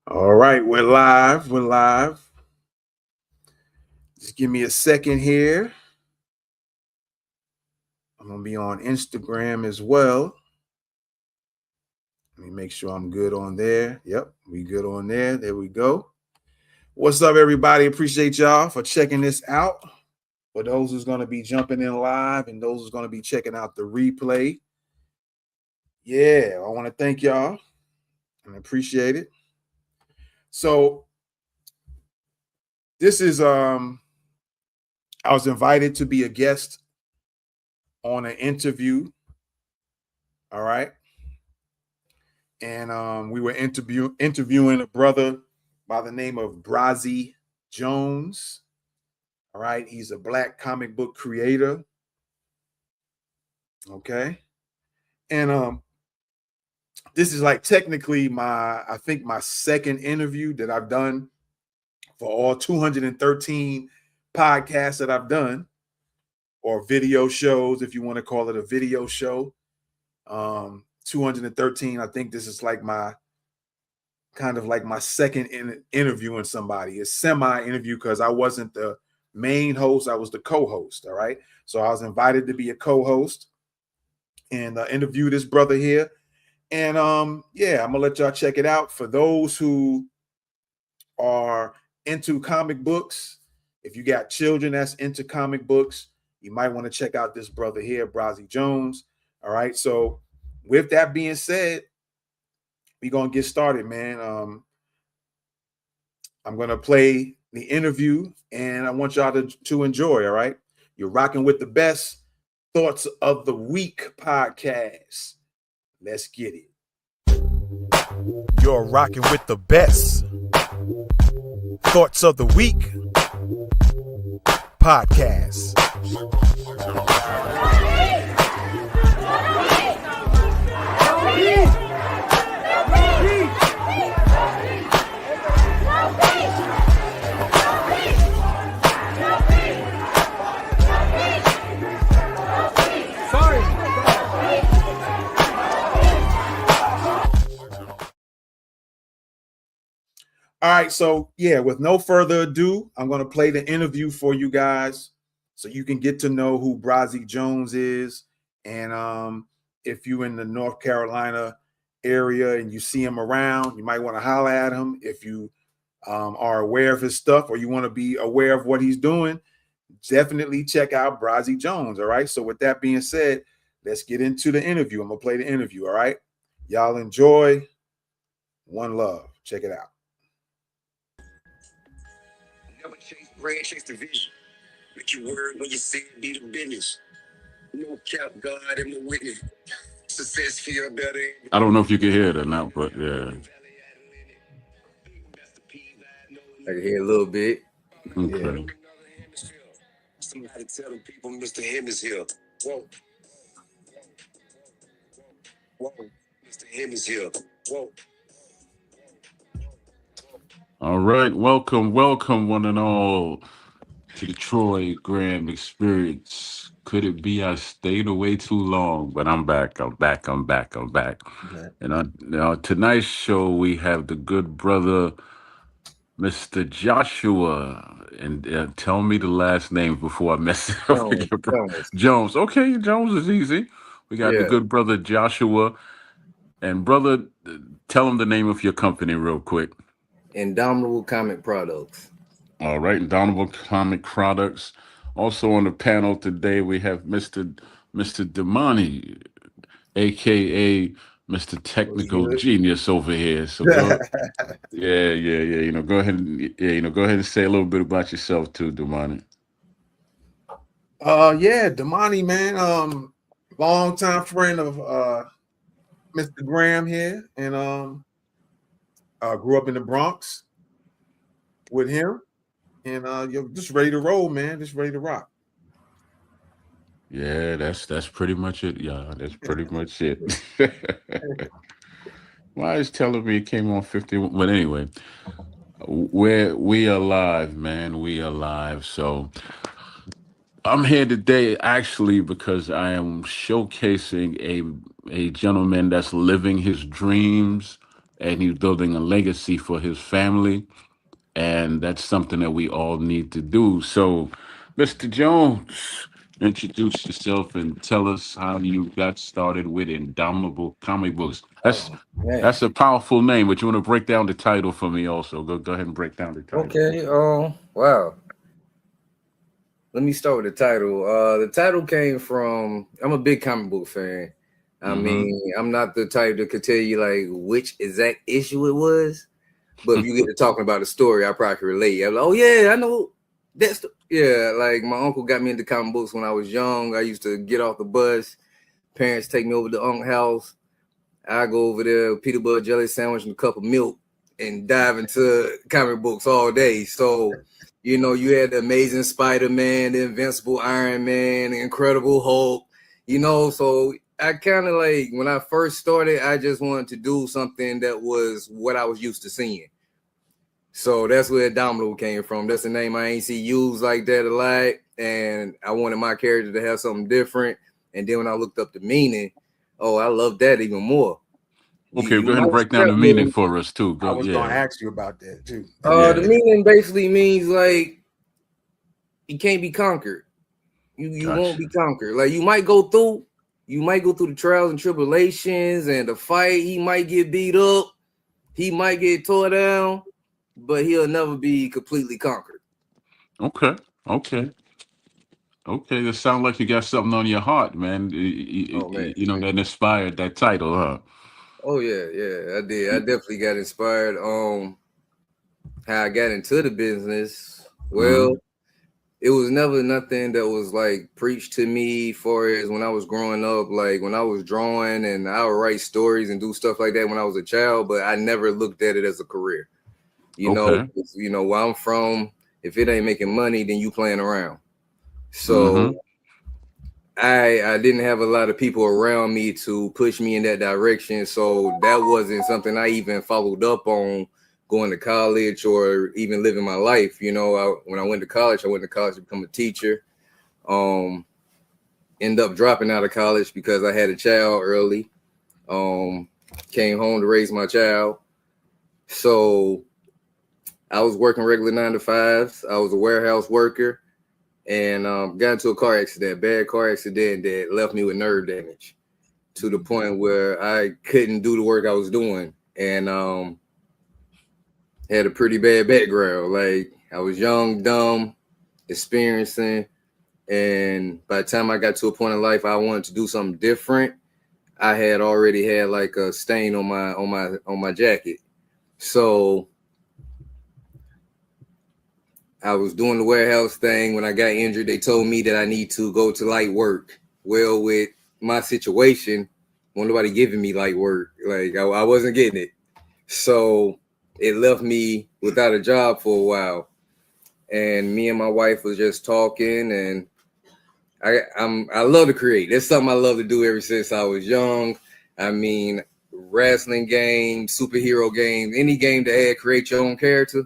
All right, we're live. We're live. Just give me a second here. I'm going to be on Instagram as well. Let me make sure I'm good on there. Yep, we good on there. There we go. What's up, everybody? Appreciate y'all for checking this out. For those who's going to be jumping in live and those who's going to be checking out the replay. Yeah, I want to thank y'all and appreciate it. So this is I was invited to be a guest on an interview. All right. And we were interviewing a brother by the name of Brasie Jones. All right. He's a Black comic book creator. Okay. And this is like technically I think my second interview that I've done for all 213 podcasts that I've done, or video shows, if you want to call it a video show. 213. I think this is like my second interviewing somebody. It's semi-interview because I wasn't the main host. I was the co-host. All right. So I was invited to be a co-host and interview this brother here. And yeah, I'm gonna let y'all check it out. For those who are into comic books, if you got children that's into comic books, you might want to check out this brother here, Brasie Jones. All right. So with that being said, we're going to get started, man. I'm going to play the interview and I want y'all to enjoy. All right. You're rocking with the best Thoughts of the Week podcast. Let's get it. You're rocking with the best Thoughts of the Week podcast. All right, so yeah, with no further ado, I'm going to play the interview for you guys so you can get to know who Brasie Jones is. And if you're in the North Carolina area and you see him around, you might want to holler at him. If you are aware of his stuff or you want to be aware of what he's doing, definitely check out Brasie Jones. All right, so with that being said, let's get into the interview. I'm going to play the interview. All right, y'all enjoy. One love. Check it out. Never chase bread, chase the vision. Make your word when you say it, be the business. No cap, God, I'm a witness. Success feel better. I don't know if you can hear it or not, but yeah. I can hear a little bit. Okay. Somebody tell them people Mr. Hemisphere. Whoa. Whoa. Mr. Hemisphere. Whoa. All right. Welcome, one and all, to the Troy Graham Experience. Could it be I stayed away too long? But I'm back. I'm back. And on tonight's show, we have the good brother, Mr. Joshua. And tell me the last name before I mess it up. Jones. Okay, Jones is easy. We got the good brother Joshua. And brother, tell him the name of your company real quick. Indomitable Comic Products. All right, Indomitable Comic Products. Also on the panel today, we have Mr. Damani, a.k.a. Mr. Technical Genius over here. So yeah. Go ahead and say a little bit about yourself too, Damani. Yeah, Damani, man. Long time friend of Mr. Graham here, and grew up in the Bronx with him, and you're just ready to roll, man. Just ready to rock. Yeah, that's pretty much it. Yeah, that's pretty much it. Why is telling me it came on 51? But anyway, we are live, man. We are live. So I'm here today actually because I am showcasing a gentleman that's living his dreams, and he's building a legacy for his family. And that's something that we all need to do. So, Mr. Jones, introduce yourself and tell us how you got started with Indomitable Comic Books. Oh man. That's a powerful name, but you want to break down the title for me also. Go ahead and break down the title. Okay. Wow. Let me start with the title. The title came from, I'm a big comic book fan. I mean, I'm not the type that could tell you like which exact issue it was, but if you get to talking about the story, I probably can relate. I'm like, oh yeah, I know that's yeah. Like my uncle got me into comic books when I was young. I used to get off the bus. Parents take me over to Unc's house. I go over there, peanut butter jelly sandwich and a cup of milk, and dive into comic books all day. So, you know, you had the Amazing Spider-Man, the Invincible Iron Man, the Incredible Hulk, you know, so I kind of like, when I first started, I just wanted to do something that was what I was used to seeing. So that's where Indomitable came from. That's the name I ain't see used like that a lot. And I wanted my character to have something different. And then when I looked up the meaning, oh, I love that even more. Okay, You go ahead and might break down the scrap meaning me. for us too. I Go, was yeah, gonna ask you about that too. yeah. The meaning basically means like you can't be conquered. You won't be Gotcha. conquered. Like you might go through the trials and tribulations and the fight. He might get beat up. He might get tore down, but he'll never be completely conquered. Okay, okay. Okay, that sounds like you got something on your heart, man. Oh man. You know, that inspired that title, huh? Oh yeah, I did. I definitely got inspired. How I got into the business. Mm-hmm. Well, it was never nothing that was like preached to me for as when I was growing up, like when I was drawing and I would write stories and do stuff like that when I was a child, but I never looked at it as a career. Okay. You know where I'm from, if it ain't making money, then you playing around. Mm-hmm. So I didn't have a lot of people around me to push me in that direction. So that wasn't something I even followed up on going to college or even living my life. You know, when I went to college to become a teacher. End up dropping out of college because I had a child early. Came home to raise my child. So I was working regular 9 to 5s. I was a warehouse worker. And got into a bad car accident that left me with nerve damage to the point where I couldn't do the work I was doing, and had a pretty bad background. Like I was young, dumb, experiencing, and by the time I got to a point in life I wanted to do something different, I had already had like a stain on my jacket. So I was doing the warehouse thing. When I got injured, they told me that I need to go to light work. Well, with my situation, wasn't nobody giving me light work. Like I wasn't getting it. So it left me without a job for a while. And me and my wife was just talking, and I love to create. That's something I love to do ever since I was young. I mean, wrestling games, superhero games, any game that had create your own character.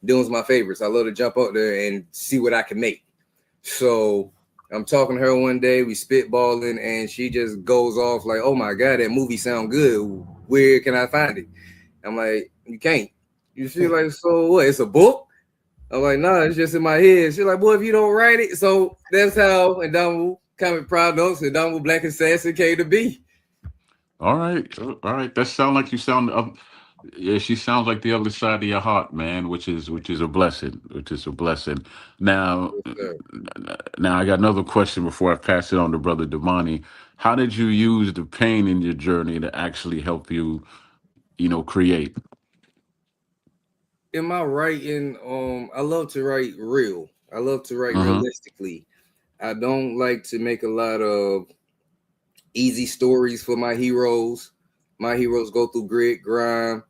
Those my favorites. I love to jump out there and see what I can make. So I'm talking to her one day, we spitballing, and she just goes off like, "Oh my god, that movie sound good. Where can I find it?" I'm like, "You can't." She's like, "So what? It's a book?" I'm like, "Nah, it's just in my head." She's like, "Boy, if you don't write it." So that's how Indomitable Comic Products, Indomitable Black Assassin came to be. All right, all right. That sound like you sound. Yeah, she sounds like the other side of your heart, man, which is a blessing. Which is a blessing. Now, Yes, sir. now I got another question before I pass it on to Brother Damani. How did you use the pain in your journey to actually help you, create? In my writing, I love to write real. I love to write Mm-hmm. realistically. I don't like to make a lot of easy stories for my heroes. My heroes go through grit, grind.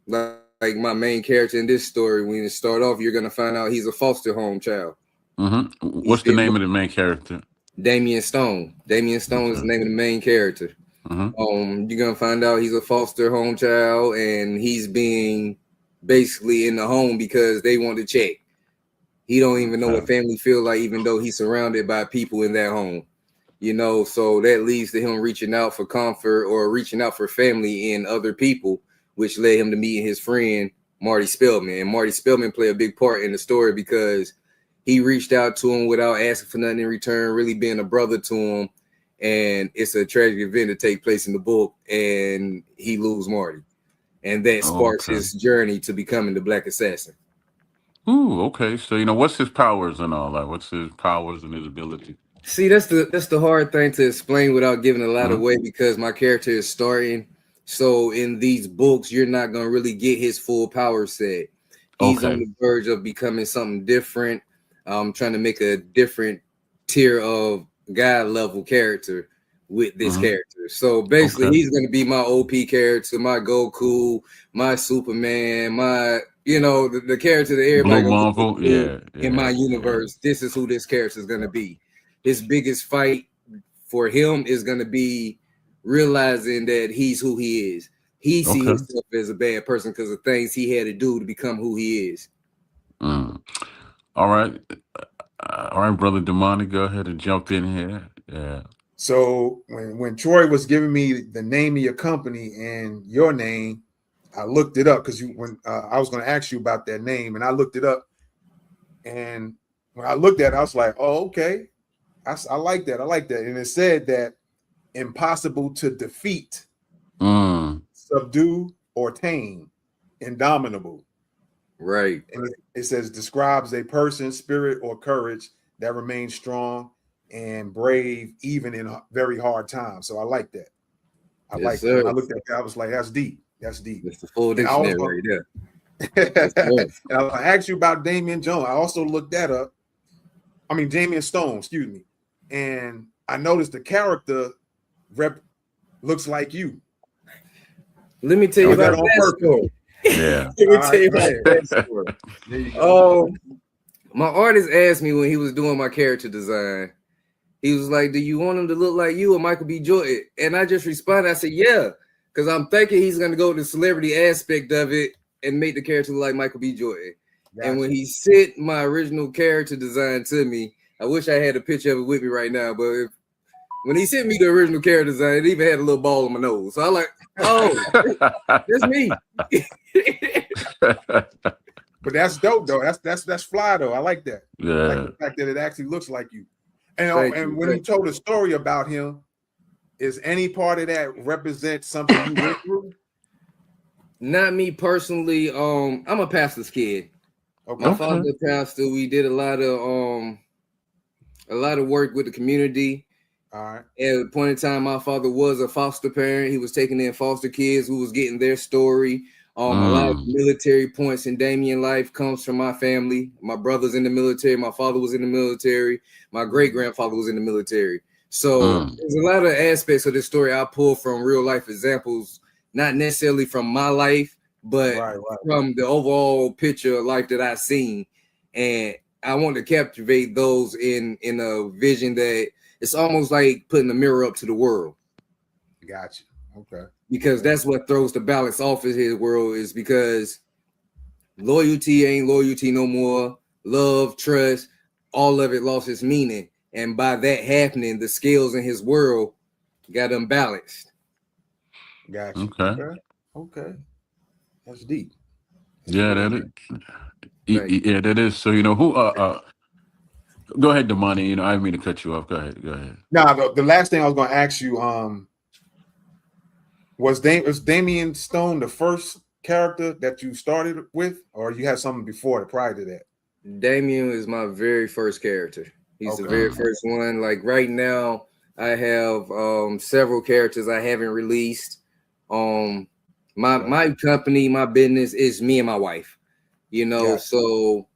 Like my main character in this story, when you start off, you're gonna find out he's a foster home child. Mm-hmm. He's What's the been name of the main character? Damian Stone. Damian Stone is Okay. the name of the main character. Mm-hmm. You're gonna find out he's a foster home child, and he's being basically in the home because they want to check. He don't even know what Okay. family feel like, even though he's surrounded by people in that home. you know, so that leads to him reaching out for comfort or reaching out for family in other people, which led him to meeting his friend Marty Spellman. And Marty Spellman played a big part in the story because he reached out to him without asking for nothing in return, really being a brother to him. And it's a tragic event to take place in the book, and he loses Marty. And that sparks his journey to becoming the Black Assassin. Ooh, okay. So, what's his powers and all that? What's his powers and his ability? See, that's the hard thing to explain without giving a lot away, because my character is starting. So in these books, you're not going to really get his full power set. He's on the verge of becoming something different. Trying to make a different tier of God level character with this character. So basically, he's going to be my OP character, my Goku, my Superman, my, the character that everybody Marvel, in my universe. This is who this character is going to be. His biggest fight for him is going to be realizing that he's who he is. He sees himself as a bad person because of things he had to do to become who he is. All right. All right, Brother Damani, go ahead and jump in here. Yeah. So when Troy was giving me the name of your company and your name, I looked it up because I was going to ask you about that name, and I looked it up. And when I looked at it, I was like, oh, okay. I like that. I like that. And it said that impossible to defeat, subdue, or tame, indomitable. Right. And it says describes a person, spirit, or courage that remains strong and brave even in very hard times. So I like that. I like that. When I looked at that, I was like, that's deep. That's deep. That's the full dictionary right there. And I asked you about Damian Jones. I also looked that up. Damian Stone, excuse me. And I noticed the character looks like you. Let me tell you about that story. Yeah. Let me tell you about that story. My artist asked me when he was doing my character design, he was like, do you want him to look like you or Michael B. Jordan? And I just responded, I said, yeah, because I'm thinking he's going to go to the celebrity aspect of it and make the character look like Michael B. Jordan. Gotcha. And when he sent my original character design to me, I wish I had a picture of it with me right now, but when he sent me the original character design, it even had a little ball on my nose. So I was like, oh, that's me. But that's dope, though. That's fly, though. I like that. Yeah. I like the fact that it actually looks like you. And when you told a story about him, is any part of that represent something you went through? Not me personally. I'm a pastor's kid. Okay. My father's a pastor. We did a lot of work with the community. All right. At a point in time, my father was a foster parent. He was taking in foster kids who was getting their story. A lot of military points in Damian life comes from my family. My brother's in the military. My father was in the military. My great-grandfather was in the military. So there's a lot of aspects of this story I pull from real life examples, not necessarily from my life, but from the overall picture of life that I've seen. And I want to captivate those in a vision that it's almost like putting a mirror up to the world. Gotcha. Okay. Because that's what throws the balance off of his world, is because loyalty ain't loyalty no more. Love, trust, all of it lost its meaning. And by that happening, the scales in his world got unbalanced. Gotcha. Okay. That's deep. That is. Yeah, that is. So, who go ahead, Damani. I didn't mean to cut you off. Go ahead. Now, the last thing I was going to ask you, was Damian Stone the first character that you started with, or you had something prior to that? Damian is my very first character. He's the very first one. Like right now, I have several characters I haven't released. My company, my business is me and my wife. So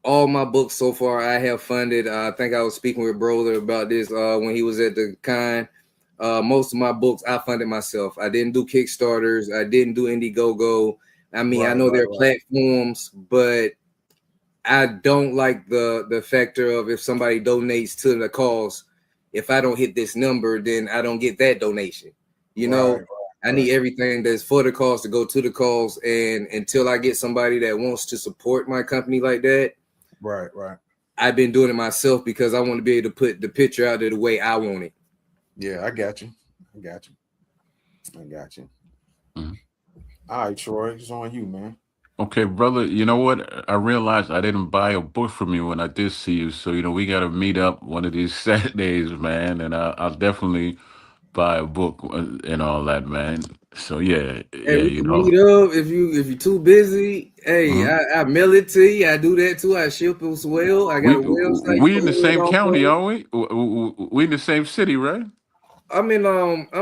all my books so far I have funded. I think I was speaking with Brother about this when he was at the con. Most of my books I funded myself. I didn't do Kickstarters. I didn't do Indiegogo. I know there are platforms, but I don't like the factor of if somebody donates to the cause. If I don't hit this number, then I don't get that donation. I need everything that's for the cause to go to the cause. And until I get somebody that wants to support my company like that, right. I've been doing it myself because I want to be able to put the picture out there the way I want it. Yeah, I got you. I got you. I got you. Mhm. All right, Troy, it's on you, man. Okay, brother. You know what? I realized I didn't buy a book from you when I did see you. So we got to meet up one of these Saturdays, man. And I'll definitely buy a book and all that, man. So yeah, Hey, yeah. we can meet up if you're too busy. Hey, Mhm. I mail it to you. I do that too. I ship it as well. I got a website you We can in the order it same off county, of. are we? We in the same city, right? I'm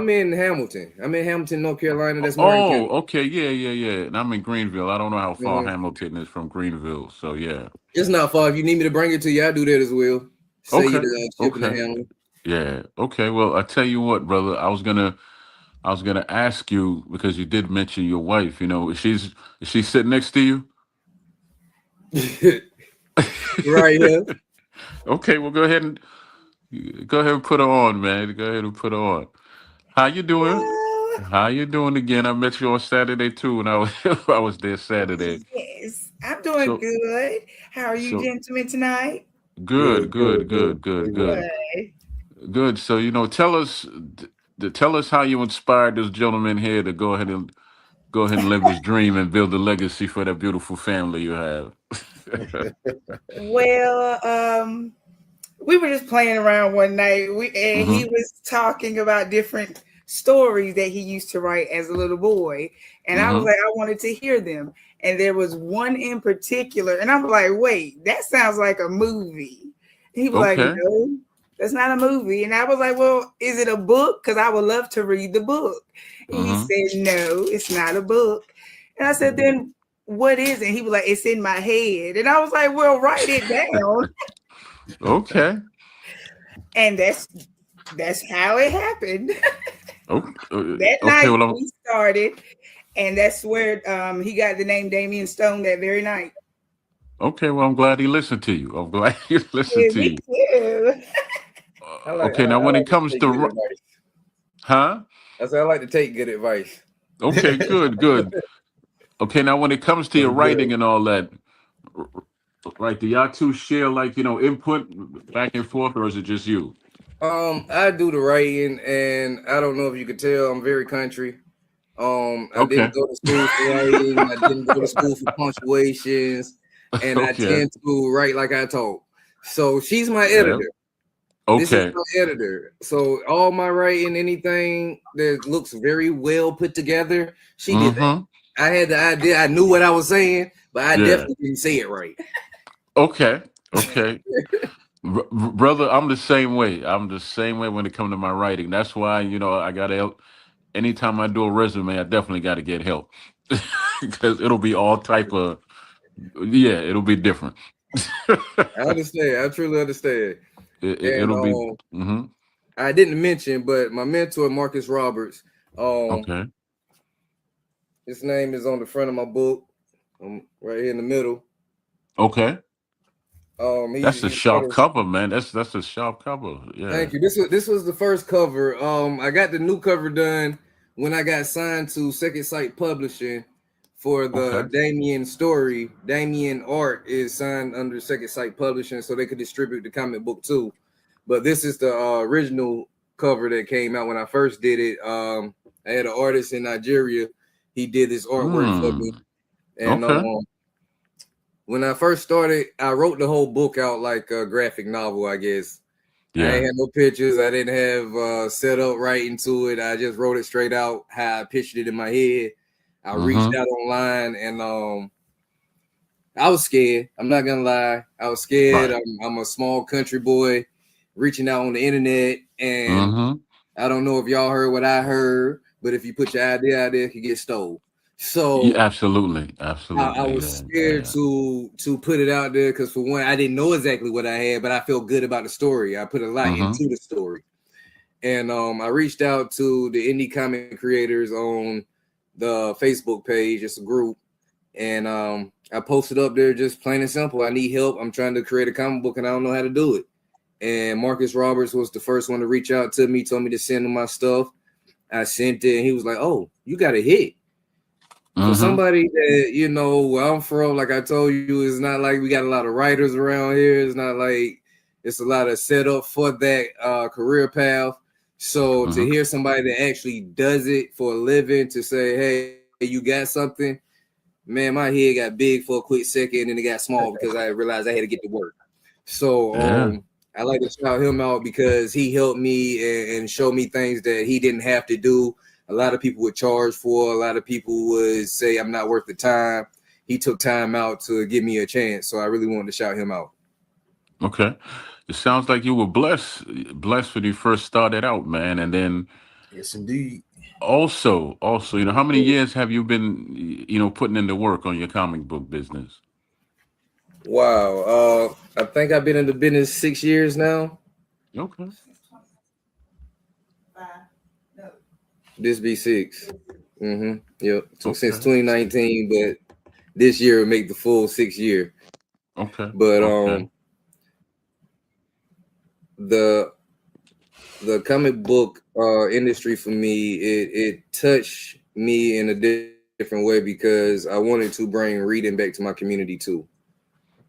in Hamilton. I'm in Hamilton, North Carolina. That's Martin Oh, County. okay, yeah, yeah, yeah. And I'm in Greenville. I don't know how far Uh, Hamilton is from Greenville, so yeah. it's not far. If you need me to bring it to you, I do that as well. Say you Okay, the shipping and okay, handling. yeah, okay. Well, I tell you what, brother. I was gonna ask you because you did mention your wife. Is she sitting next to you? Right here. Okay, well, go ahead and put her on, man. Go ahead and put her on. How you doing? Hello. How you doing again? I met you on Saturday too, and I was I was there Saturday. Yes, I'm doing So good. How are you so gentlemen tonight? good, Good, good, good, good. good, good, Very well. good, Good. good. So tell us how you inspired this gentleman here to go ahead and live his dream and build a legacy for that beautiful family you have. Well, we were just playing around one night. And he Mm-hmm. was talking about different stories that he used to write as a little boy, and I was Mm-hmm. like, I wanted to hear them. And there was one in particular, and I'm like, wait, that sounds like a movie. He was like, Okay. no, that's not a movie. And I was like, well, is it a book? Because I would love to read the book. And he Mm-hmm. said, no, it's not a book. And I said, then what is it? And he was like, it's in my head. And I was like, well, write it down. Okay. And that's how it happened. That Okay. night Well, we started, and that's where he got the name Damian Stone that very night. I'm glad he listened to you. I'm glad he listened Yeah, to me you. too. Okay. Now, I when it like to comes take good to, advice. huh? I said I like to take good advice. Okay. Good. Good. Okay. Now, when it comes to your That's good. writing and all that, right? Do y'all two share input back and forth, or is it just you? I do the writing, and I don't know if you could tell, I'm very country. I didn't Okay. go to school for writing. I didn't go to school for punctuations, and I Okay. tend to write like I talk. So she's my Yeah. editor. This is Okay. my editor. So all my writing, anything that looks very well put together, she did that. Mm-hmm. I had the idea. I knew what I was saying, but I Yeah. definitely didn't say it right. Okay. Okay. Brother, I'm the same way. I'm the same way when it comes to my writing. That's why, I got to help. Anytime I do a resume, I definitely got to get help because it'll be all type of, yeah, it'll be different. I understand. I truly understand. And It'll be, hmm I didn't mention, but my mentor, Marcus Roberts, um, okay. his name is on the front of my book, right here in the middle. Okay. That's a He's sharp cover, man. That's a sharp cover. Yeah. thank you. This was the first cover. I got the new cover done when I got signed to Second Sight Publishing for Okay. the Damian story. Damian art is signed under Second Sight Publishing, so they could distribute the comic book too. But this is the original cover that came out when I first did it. I had an artist in Nigeria. He did this artwork for me, Hmm. and Okay. when I first started, I wrote the whole book out like a graphic novel, I guess. I ain't Yeah. had no pictures. I didn't have set up right into it. I just wrote it straight out how I pictured it in my head. I reached Mm-hmm. out online and I was scared. I'm not gonna lie. I was scared. Right. I'm a small country boy reaching out on the internet, and Mm-hmm. I don't know if y'all heard what I heard, but if you put your idea out there, it could get stole. Yeah, So absolutely. I Absolutely. was Yeah. scared Yeah. to put it out there because for one, I didn't know exactly what I had, but I felt good about the story. I put a lot Mm-hmm. into the story. And I reached out to the indie comic creators on the Facebook page. It's a group. And I posted up there just plain and simple. I need help. I'm trying to create a comic book and I don't know how to do it. And Marcus Roberts was the first one to reach out to me, told me to send him my stuff. I sent it and he was like, oh, you got a hit. For somebody that, you know, where I'm from, like I told you, it's not like we got a lot of writers around here. It's not like it's a lot of setup for that career path. So to hear somebody that actually does it for a living, to say, hey, you got something, man, my head got big for a quick second and it got small because I realized I had to get to work. So I like to shout him out because he helped me and showed me things that he didn't have to do. A lot of people would charge for, a lot of people would say I'm not worth the time. He took time out to give me a chance. So I really wanted to shout him out. Okay. It sounds like you were blessed when you first started out, man. And then Yes, indeed. also, you know, how many years have you been, you know, putting in the work on your comic book business? Wow. I think I've been in the business 6 years now. Okay. This be 6. Yep. So Okay. since 2019, but this year will make the full 6 year. Okay. But the comic book industry for me, it touched me in a different way because I wanted to bring reading back to my community too.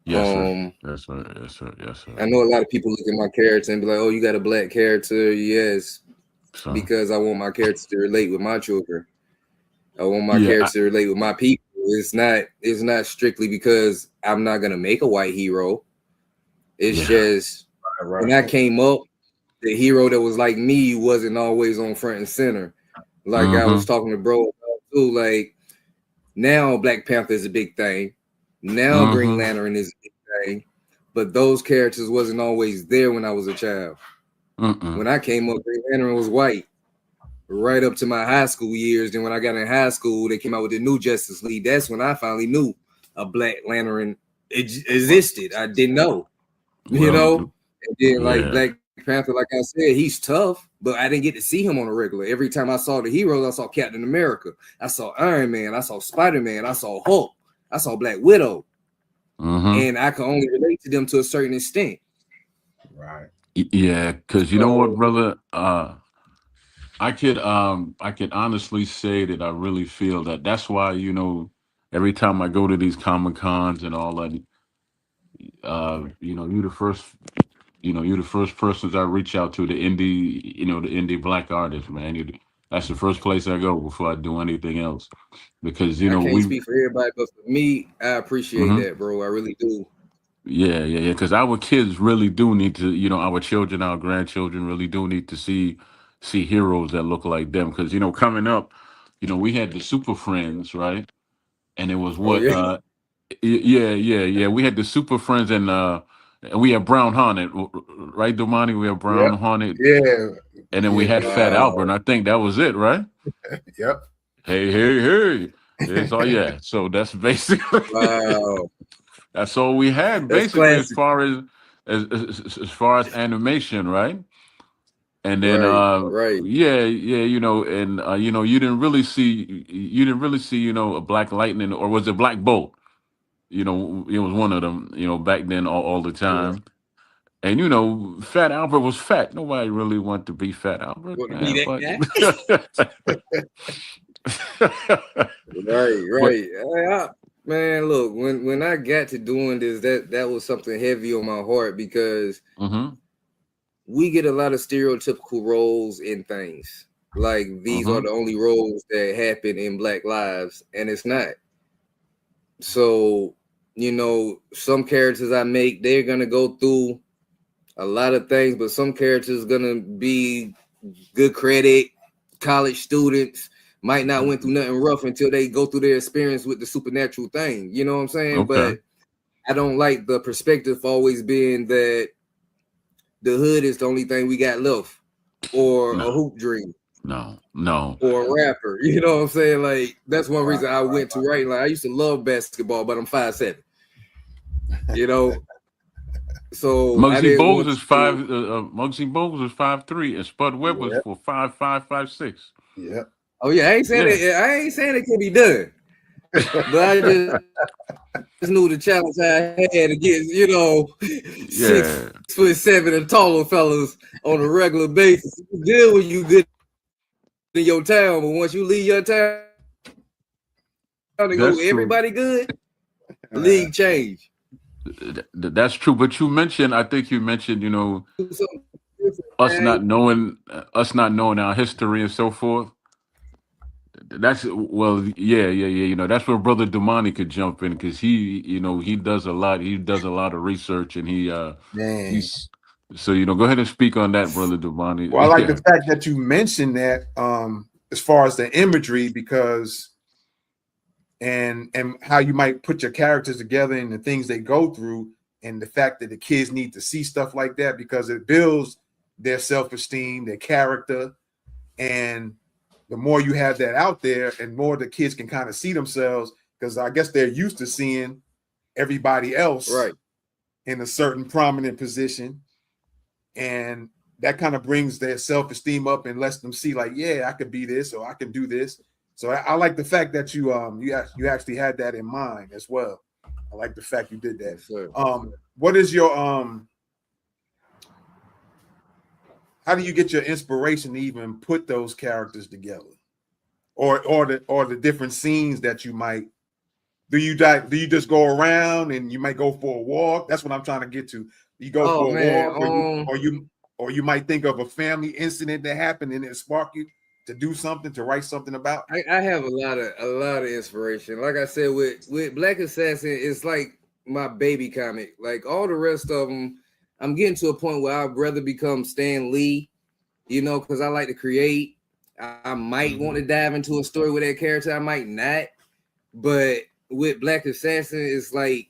Yes, sir. Yes, sir. Yes, sir. Yes, sir. I know a lot of people look at my character and be like, "Oh, you got a black character." Yes, because I want my character to relate with my children. I want my character to relate with my people. It's not strictly because I'm not gonna make a white hero. It's just when I came up, the hero that was like me wasn't always on front and center. Like I was talking to bro about too. Like now, Black Panther is a big thing. Now, Green Lantern is a big thing. But those characters wasn't always there when I was a child. When I came up, Green Lantern was white. Right up to my high school years. Then when I got in high school, they came out with the new Justice League. That's when I finally knew a Black Lantern existed. I didn't know, you know. And then like Black Panther, like I said, he's tough, but I didn't get to see him on a regular. Every time I saw the heroes, I saw Captain America, I saw Iron Man, I saw Spider-Man, I saw Hulk, I saw Black Widow, and I could only relate to them to a certain extent. Right. Yeah, because you know what, brother. I could honestly say that I really feel that. That's why, you know, every time I go to these Comic Cons and all that, you know, you're the first persons I reach out to, the indie black artists, man. That's the first place I go before I do anything else, because you I know can't speak for everybody, but for me, I appreciate that, bro. I really do. Yeah. Because our kids really do need to, you know, our children, our grandchildren really do need to see heroes that look like them. Because you know, coming up, you know, we had the Super Friends, right? And it was what, yeah. We had the Super Friends, and we had Brown Hornet, right, Domani? We had Brown Hornet. Yeah. And then we had Fat Albert, and I think that was it, right? Yep. Hey. It's all So that's basically that's all we had, basically, as far as animation, right? And then you know, and you know, you didn't really see, you know, a Black Lightning, or was it Black Bolt? You know, it was one of them, you know, back then all the time. And you know, Fat Albert was fat. Nobody really wanted to be Fat Albert, man. Right. Man, look, when I got to doing this, that was something heavy on my heart, because we get a lot of stereotypical roles in things. Like these are the only roles that happen in Black lives, and it's not. So, you know, some characters I make, they're gonna go through a lot of things, but some characters gonna be good credit, college students, might not went through nothing rough until they go through their experience with the supernatural thing. You know what I'm saying? But I don't like the perspective always being that the hood is the only thing we got left, or a hoop dream. No. Or a rapper. You know what I'm saying? Like, that's one reason I went to writing. Like, I used to love basketball, but I'm 5'7". You know? So Muggsy Bogues is 5'3", and Spud Webb was for 5'5", 5'6". Yeah. Oh yeah, I ain't saying it can be done. But I just knew the challenge I had against, you know, 6'7" and taller fellas on a regular basis. It's good when you good in your town, but once you leave your town, trying to go That's true. everybody good, league change. That's true. But you mentioned, I think you mentioned, Do something different, us man. not knowing, our history and so forth. That's well, yeah. That's where Brother Damani could jump in because he does a lot. He does a lot of research, and Man. he's so go ahead and speak on that, Brother Well, I Damani. like the Yeah. fact that you mentioned that as far as the imagery, because and how you might put your characters together and the things they go through, and the fact that the kids need to see stuff like that because it builds their self-esteem, their character, and the more you have that out there, and more the kids can kind of see themselves, because I guess they're used to seeing everybody else Right. in a certain prominent position, and that kind of brings their self-esteem up and lets them see, like, yeah, I could be this or I can do this. So I like the fact that you actually had that in mind as well. I like the fact you did that. Yes, sir. What is your how do you get your inspiration to even put those characters together, or the different scenes that you might do? You just go around and you might go for a walk? That's what I'm trying to get to. You go Oh for a man, walk, or you might think of a family incident that happened and it sparked you to do something, to write something about. I have a lot of inspiration. Like I said, with Black Assassin, it's like my baby comic. Like all the rest of them, I'm getting to a point where I'd rather become Stan Lee, because I like to create. I might want to dive into a story with that character. I might not. But with Black Assassin, it's like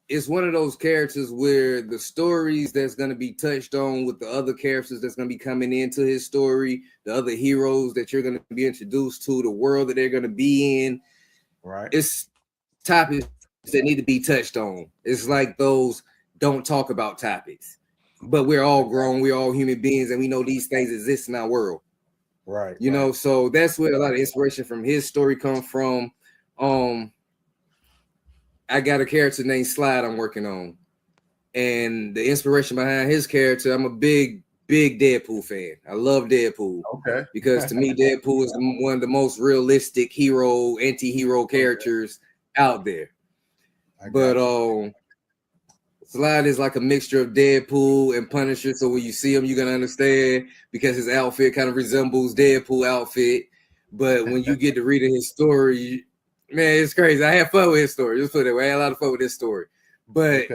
it's one of those characters where the stories that's going to be touched on with the other characters that's going to be coming into his story, the other heroes that you're going to be introduced to, the world that they're going to be in. Right. It's topics that need to be touched on. It's like those don't talk about topics, but we're all grown, we're all human beings, and we know these things exist in our world. Right. So that's where a lot of inspiration from his story comes from. I got a character named Slide I'm working on. And the inspiration behind his character, I'm a big Deadpool fan. I love Deadpool. Okay. Because to me, Deadpool is one of the most realistic anti-hero characters out there. But Slide is like a mixture of Deadpool and Punisher. So when you see him, you're going to understand, because his outfit kind of resembles Deadpool outfit. But when you get to reading his story, man, it's crazy. I had fun with his story. Just put it that way. I had a lot of fun with this story. But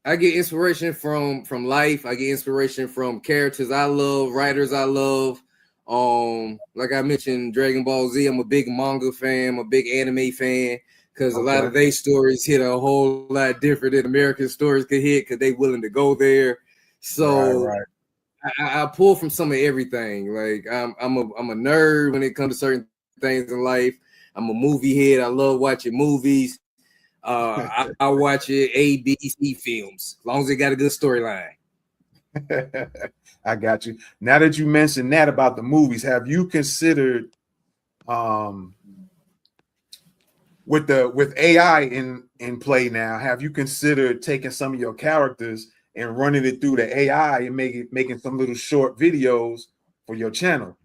I get inspiration from life. I get inspiration from characters I love, writers I love. Like I mentioned, Dragon Ball Z. I'm a big manga fan. I'm a big anime fan, because a lot of their stories hit a whole lot different than American stories could hit, because they willing to go there. So I pull from some of everything. Like I'm a nerd when it comes to certain things in life. I'm a movie head. I love watching movies. I watch it A, B, C films, as long as they got a good storyline. I got you. Now that you mentioned that about the movies, have you considered with AI in play now, have you considered taking some of your characters and running it through the AI and making some little short videos for your channel?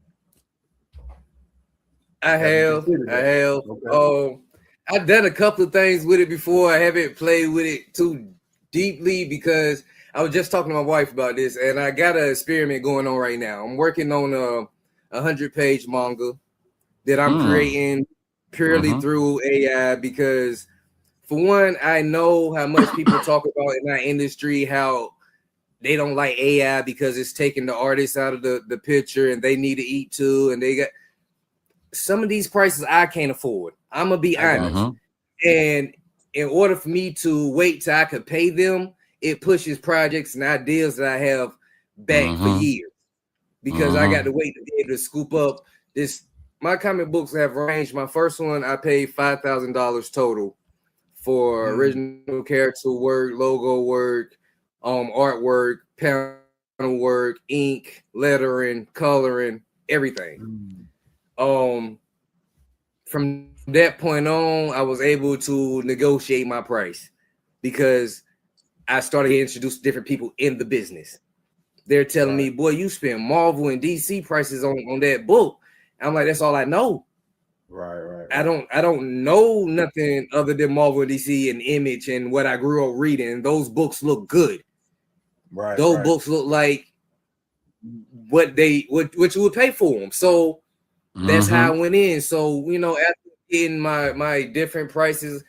I have. Okay. I've done a couple of things with it before. I haven't played with it too deeply, because I was just talking to my wife about this, and I got an experiment going on right now. I'm working on a 100-page manga that I'm creating purely through AI, because for one, I know how much people talk about in our industry, how they don't like AI because it's taking the artists out of the picture, and they need to eat too, and they got some of these prices I can't afford. I'm gonna be honest. And in order for me to wait till I could pay them, it pushes projects and ideas that I have back for years, because I got to wait to be able to scoop up this. My comic books have ranged. My first one, I paid $5,000 total for original character work, logo work, artwork, panel work, ink, lettering, coloring, everything. From that point on, I was able to negotiate my price, because I started to introduce different people in the business. They're telling me, boy, you spend Marvel and DC prices on that book. I'm like, that's all I know. Right. I don't know nothing other than Marvel, DC, and Image, and what I grew up reading. Those books look good. Right. Those books look like what you would pay for them. So that's how I went in. So after getting my different prices,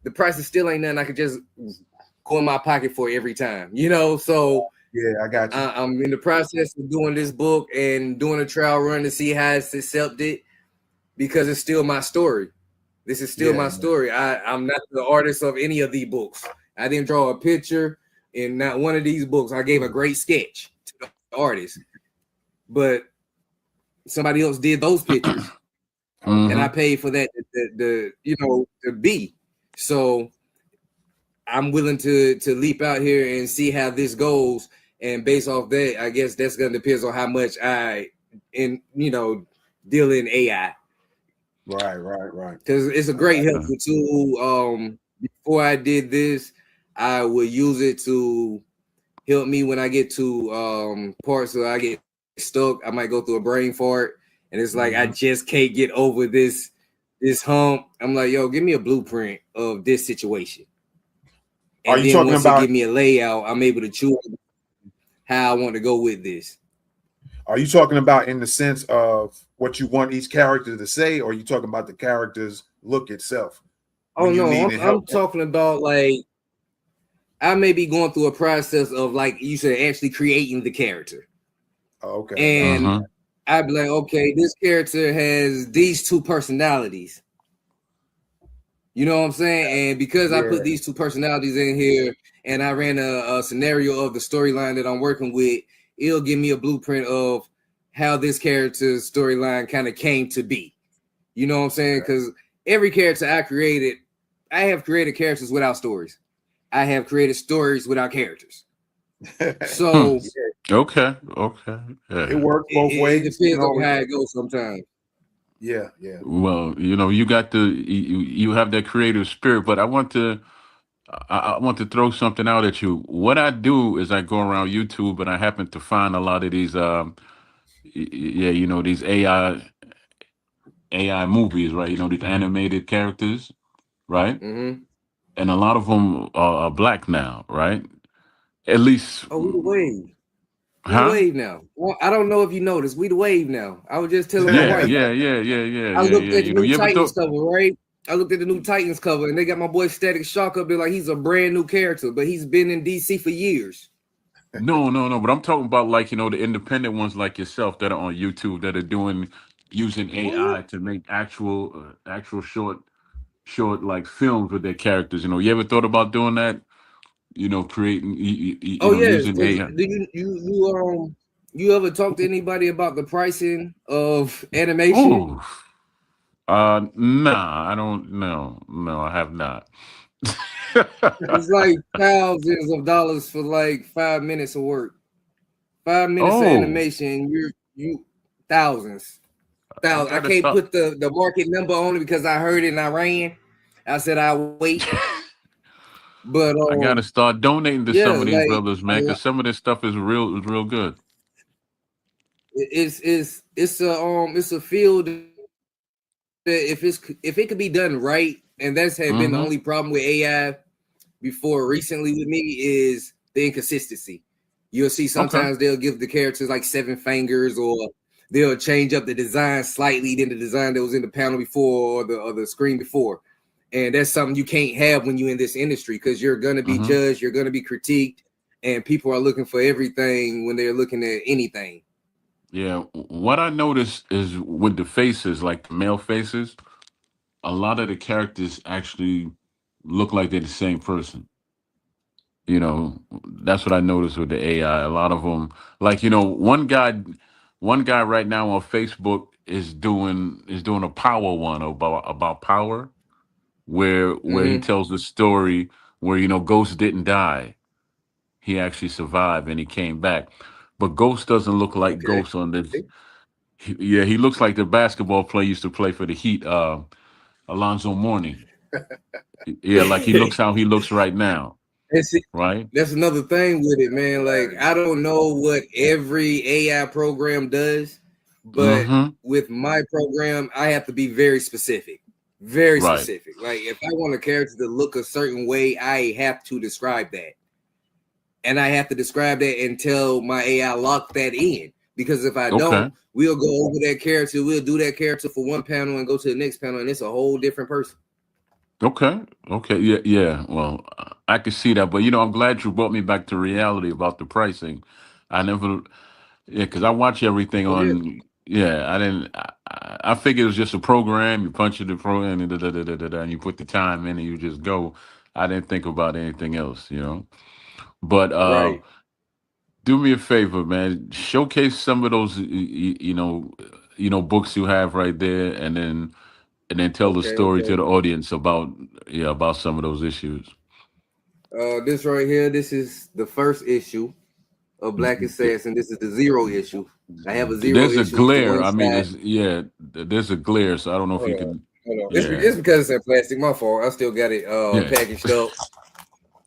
the prices still ain't nothing I could just go in my pocket for every time. So yeah, I got you. I'm in the process of doing this book and doing a trial run to see how it's accepted, because it's still my story. This is still my story. I'm not the artist of any of these books. I didn't draw a picture in not one of these books. I gave a great sketch to the artist, but somebody else did those pictures, and I paid for that to be. So I'm willing to leap out here and see how this goes, and based off that, I guess that's gonna depend on how much I deal in AI. Right. Because it's a great helpful tool. Before I did this, I would use it to help me when I get to parts where I get stuck. I might go through a brain fart, and it's like I just can't get over this hump. I'm like, yo, give me a blueprint of this situation. And Are you talking once about? It give me a layout, I'm able to choose how I want to go with this. Are you talking about in the sense of what you want each character to say, or are you talking about the character's look itself? Oh no, I'm talking about like I may be going through a process of, like you said, actually creating the character. Oh, okay. And I'd be like, okay, this character has these two personalities. You know what I'm saying? And because I put these two personalities in here and I ran a scenario of the storyline that I'm working with, it'll give me a blueprint of how this character's storyline kind of came to be. You know what I'm saying? Because every character I have created characters without stories. I have created stories without characters. So okay. It works both ways. It depends on how it goes sometimes. Yeah. Well, you got you have that creative spirit, but I want to throw something out at you. What I do is I go around YouTube and I happen to find a lot of these these AI movies, right? These animated characters, right? Mm-hmm. And a lot of them are black now, right? At least. Oh, we the wave. We the Huh? wave now. Well, I don't know if you noticed. We the wave now. I was just telling my wife. Yeah. I looked at the new Titans cover, right? I looked at the new Titans cover, and they got my boy Static Shock up there like he's a brand new character, but he's been in DC for years. No. But I'm talking about like the independent ones like yourself that are on YouTube that are using AI to make actual short like films with their characters. You ever thought about doing that? Creating using AI. Do you ever talk to anybody about the pricing of animation? Nah, I don't know. No, I have not. It's like thousands of dollars for like 5 minutes of work. 5 minutes of animation, you thousands. I can't put the market number on it because I heard it and I ran. I said I'll wait. But I gotta start donating to some of these brothers, man, because some of this stuff is real good. It's a field that if it could be done right, and that's been the only problem with AI before recently with me is the inconsistency. You'll see sometimes they'll give the characters like 7 fingers, or they'll change up the design slightly than the design that was in the panel before or the screen before. And that's something you can't have when you're in this industry, because you're going to be judged, you're going to be critiqued, and people are looking for everything when they're looking at anything. Yeah, what I noticed is with the faces, like the male faces, a lot of the characters actually look like they're the same person. That's what I noticed with the AI. A lot of them, like one guy right now on Facebook is doing a power one about power, where he tells the story where Ghost didn't die. He actually survived and he came back. But Ghost doesn't look like Ghost on this. He looks like the basketball player used to play for the Heat, Alonzo Mourning. Yeah, like he looks how he looks right now. Right? That's another thing with it, man. Like, I don't know what every AI program does, But with my program, I have to be very specific. Very Right. specific. Like if I want a character to look a certain way, I have to describe that. And I have to describe that until my AI lock that in. Because if I don't, we'll go over that character, we'll do that character for one panel and go to the next panel, and it's a whole different person. Okay. Yeah. Well, I can see that, but I'm glad you brought me back to reality about the pricing. I never, because I watch everything on. Yeah, I didn't. I figured it was just a program. You punch it in the program, and you put the time in, and you just go. I didn't think about anything else, But Right. do me a favor, man. Showcase some of those, books you have right there, and then tell the story to the audience about some of those issues. This right here, this is the first issue of Black Assassin. This is the 0 issue. I have a 0 There's a issue to glare. one I mean, side. there's a glare, so I don't know if you can. Hold on. Yeah. It's because it's in plastic. My fault. I still got it packaged up.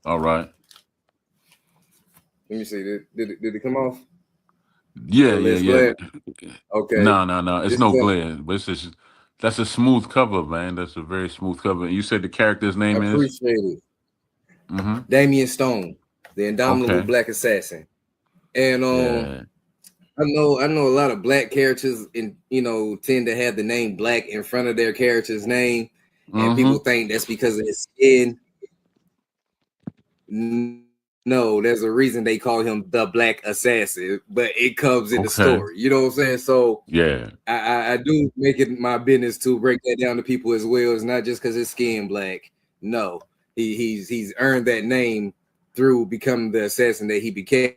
All right. Let me see. Did it come off? Yeah. Glare? Okay. No. It's no glare, but it's just that's a smooth cover, man. That's a very smooth cover. You said the character's name I is? appreciate it. Damian Stone, the Indomitable Black Assassin. And I know a lot of black characters tend to have the name Black in front of their character's name, and people think that's because of his skin. No, there's a reason they call him the Black Assassin, but it comes in the story. You know what I'm saying? So yeah, I do make it my business to break that down to people as well. It's not just because his skin black. No, he's earned that name through becoming the assassin that he became.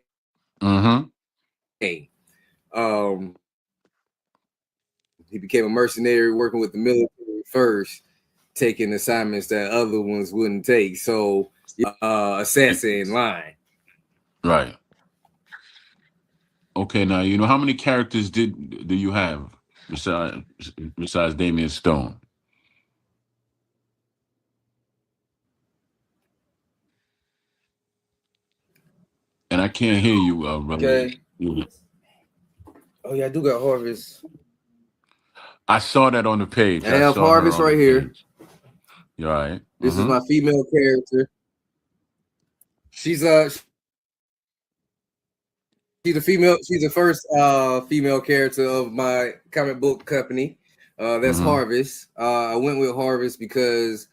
He became a mercenary working with the military first, taking assignments that other ones wouldn't take. So assassin line. Right. Okay, now how many characters do you have besides Damian Stone? And I can't hear you, brother. Okay. Oh yeah, I do got Harvest. I saw that on the page. I have Harvest right here. You're right. This is my female character. She's the female. She's the first female character of my comic book company. That's Harvest. I went with Harvest because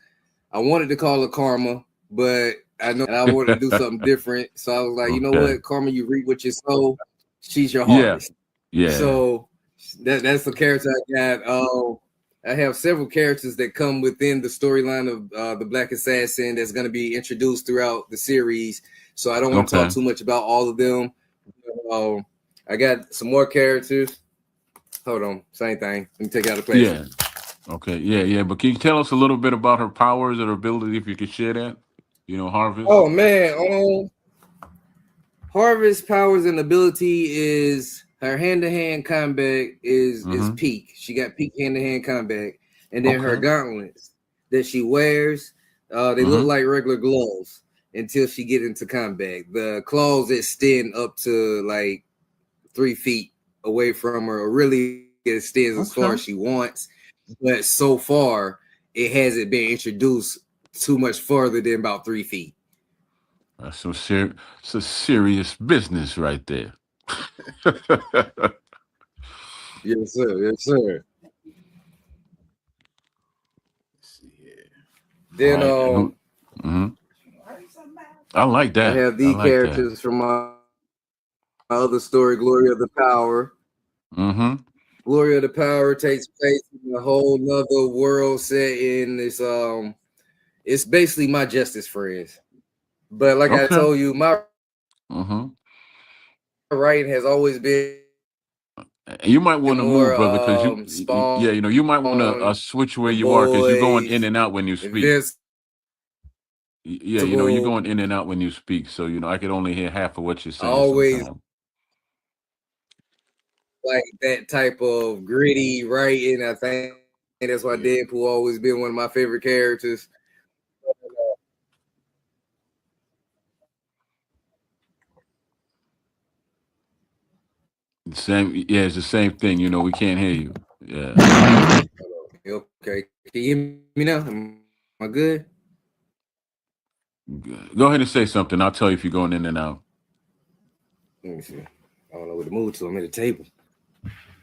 I wanted to call her Karma, but I know I wanted to do something different. So I was like, you know what, Karma, you reap what you sow. She's your harvest. Yeah. So that's the character I got. I have several characters that come within the storyline of the Black Assassin that's going to be introduced throughout the series. So I don't want to talk too much about all of them. I got some more characters. Hold on, same thing. Let me take out the place. Yeah. Okay. Yeah. But can you tell us a little bit about her powers and her ability, if you could share that? Harvest. Oh man, Harvest powers and ability is her hand-to-hand combat is peak. She got peak hand-to-hand combat, and then her gauntlets that she wears, they look like regular gloves until she get into combat. The claws extend up to like 3 feet away from her, or really extends as far as she wants. But so far, it hasn't been introduced too much further than about 3 feet. That's some serious business right there. Yes, sir. Yes, sir. Let's see here. Then I like that. I have these characters from my other story, Glory of the Power. Glory of the Power takes place in a whole nother world set in this. It's basically my Justice Friends, but like I told you, my writing has always been. You might want to move, brother, because you might want to switch where you are, because you're going in and out when you speak. You're going in and out when you speak, so I could only hear half of what you're saying. Always sometimes. Like that type of gritty writing. I think that's why Deadpool always been one of my favorite characters. Same, yeah, it's the same thing. You know, we can't hear you. Yeah. Okay. Can you hear me now? Am I good? Go ahead and say something. I'll tell you if you're going in and out. Let me see. I don't know where to move to. I'm at the table.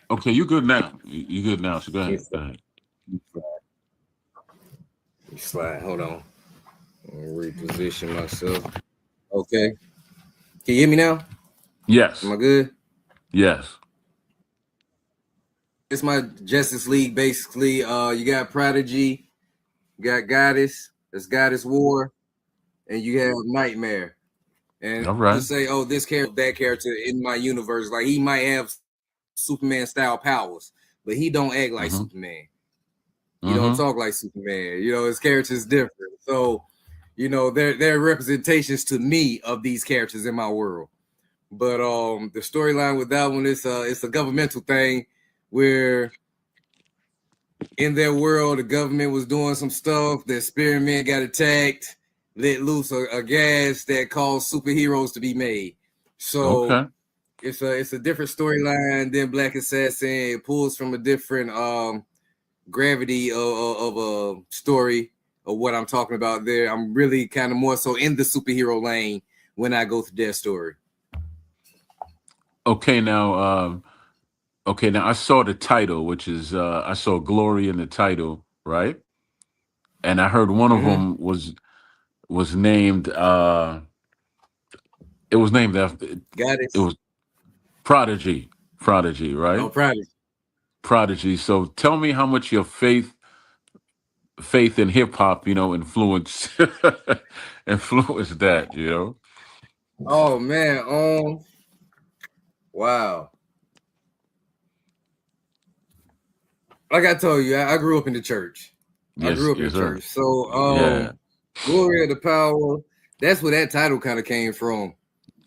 Okay, you good now. You good now. So go Let me ahead. Go slide. ahead. Let me slide. Hold on. Let me reposition myself. Okay. Can you hear me now? Am Yes. I good? Yes. It's my Justice League, basically. You got Prodigy, you got Goddess, that's Goddess War, and you have Nightmare. And All right. to say, oh, this character, that character in my universe, like he might have Superman style powers, but he don't act like Mm-hmm. Superman. He don't Mm-hmm. talk like Superman. You know, his character is different. So, you know, they're representations to me of these characters in my world. But the storyline with that one is it's a governmental thing where in their world the government was doing some stuff, the experiment got attacked, let loose a gas that caused superheroes to be made. So Okay. it's a different storyline than Black Assassin. It pulls from a different gravity of a story of what I'm talking about there. I'm really kind of more so in the superhero lane when I go through that story. Okay. Now, I saw the title, which is I saw Glory in the title, right? And I heard one of Mm-hmm. them was named. It was named after. Got it. It was Prodigy. Prodigy, Oh, right? Prodigy. Prodigy. So tell me how much your faith in hip hop, influence influence that, Oh man. Wow. Like I told you, I grew up in the church. I Yes, grew up in the yes, sir. church. So Yeah. Glory of the Power, that's where that title kind of came from.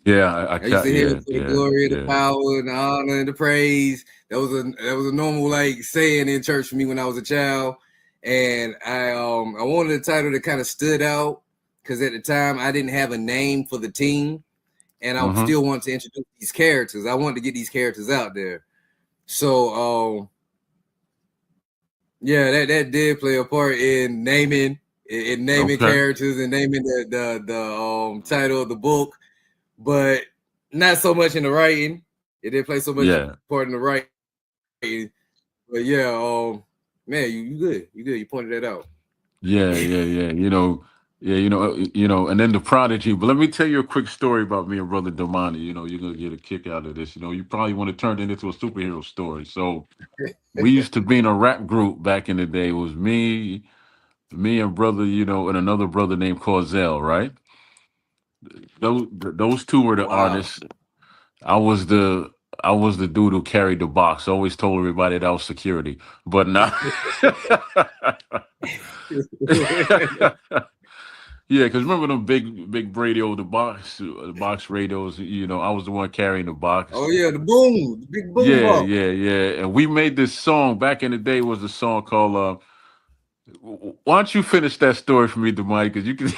Yeah, I used to hear yeah, it for the yeah, glory, the yeah. power, and the honor, and the praise. That was a normal like saying in church for me when I was a child. And I wanted a title that kind of stood out because at the time I didn't have a name for the team, and I Mm-hmm. still wanted to introduce these characters. I wanted to get these characters out there. So yeah, that did play a part in naming Okay. characters and naming the title of the book, but not so much in the writing. It didn't play so much Yeah. part in the writing. But yeah, man, you good. You good. You pointed that out. Yeah, yeah, yeah. And then the Prodigy. But let me tell you a quick story about me and brother Domani. You're gonna get a kick out of this. You probably want to turn it into a superhero story. So we used to be in a rap group back in the day. It was me and brother, and another brother named Corzell, right? Those two were the Wow. artists. I was the I was the dude who carried the box. I always told everybody that I was security, but not. Yeah, because remember them big radio, the box radios. I was the one carrying the box. Oh yeah, the big boom Yeah, box. yeah, yeah. And we made this song back in the day. Was a song called Why don't you finish that story for me, Demai? Because you can.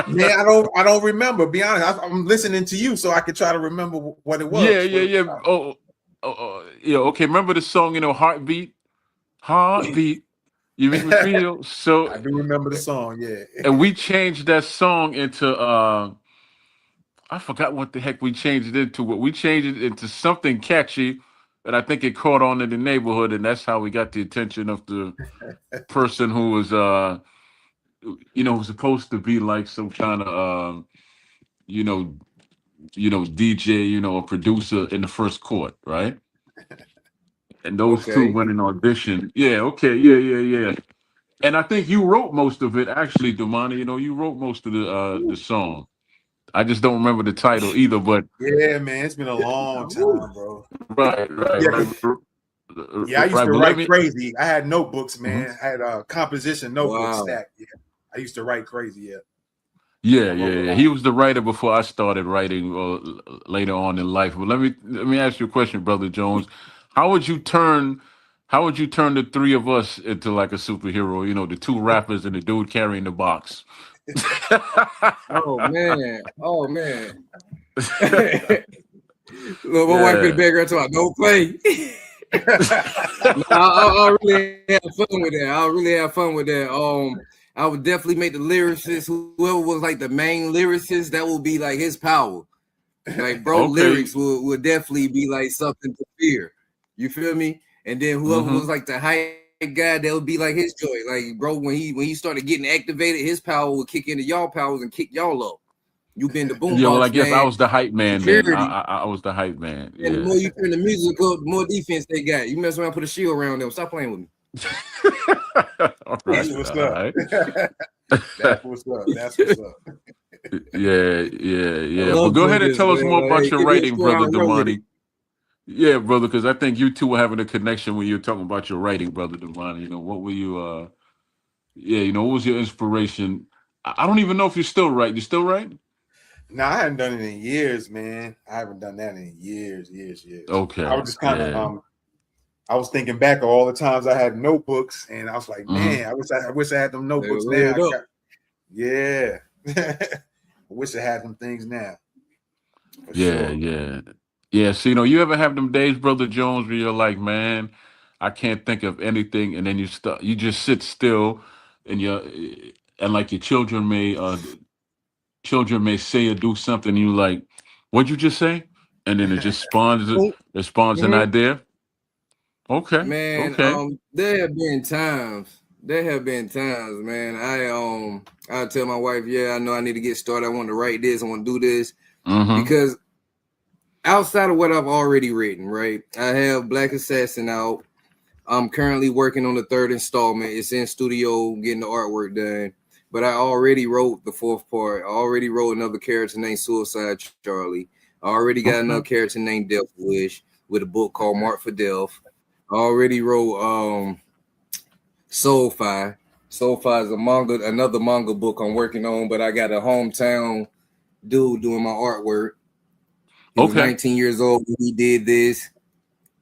Man, I don't remember. Be honest, I'm listening to you, so I could try to remember what it Yeah, was. yeah, yeah. Yeah. Okay, remember the song? Heartbeat, heartbeat. You make me feel so. I do remember the song. Yeah. And we changed that song into I forgot what the heck we changed it into, but we changed it into something catchy, and I think it caught on in the neighborhood, and that's how we got the attention of the person who was was supposed to be like some kind of you know DJ, a producer in the first court, right? And those two Okay. went in audition. Yeah, okay, yeah. And I think you wrote most of it, actually, Damani. You wrote most of the song. I just don't remember the title either, but Yeah, man, it's been a long time, bro. right, right, Yeah, right, yeah. I used right. to But let write me. crazy. I had notebooks, Mhm. man. I had composition notebooks Wow. stacked. Yeah, I used to write crazy. Yeah, Yeah, I yeah, wrote a yeah. lot. He was the writer before I started writing later on in life. But let me ask you a question, brother Jones. How would you turn how would you turn the three of us into like a superhero? The two rappers and the dude carrying the box. Oh man. Oh man. Look, my wife in the background talking, don't play. I'll really have fun with that. I'll really have fun with that. I would definitely make the lyricist, whoever was like the main lyricist, that will be like his power. Like, bro, lyrics would definitely be like something to fear. You feel me? And then whoever was like the hype guy, that would be like his joy. Like, bro, when he started getting activated, his power would kick into y'all powers and kick y'all up. You been the boombox, Yeah, well, I guess man. I was the hype man Security. then. I was the hype man. And the more you turn the music up, the more defense they got. You mess around, put a shield around them. Stop playing with me. All That's right, what's all up. right. That's what's up. That's what's up. Yeah. But go ahead and tell us more about your writing, brother Damani. Yeah, brother, because I think you two were having a connection when you were talking about your writing, brother Damani. You know, what were you? What was your inspiration? I don't even know if you're still writing. You still writing? No, I haven't done it in years, man. I haven't done that in years. Okay. I was just kind of I was thinking back of all the times I had notebooks, and I was like, man, I wish I had them notebooks now. I wish I had them things now. Yeah. So, you ever have them days, brother Jones, where you're like, man, I can't think of anything, and then you just sit still, and like your children may say or do something, and you like, what'd you just say? And then it just spawns an idea. Okay. Man, there have been times, man. I tell my wife, yeah, I know I need to get started. I want to write this, I want to do this. Because outside of what I've already written, right? I have Black Assassin out. I'm currently working on the 3rd installment. It's in studio, getting the artwork done. But I already wrote the 4th part. I already wrote another character named Suicide Charlie. I already got another character named Death Wish with a book called Mark for Death. I already wrote Soulfire. Soulfire is another manga book I'm working on, but I got a hometown dude doing my artwork. He was 19 years old when he did this.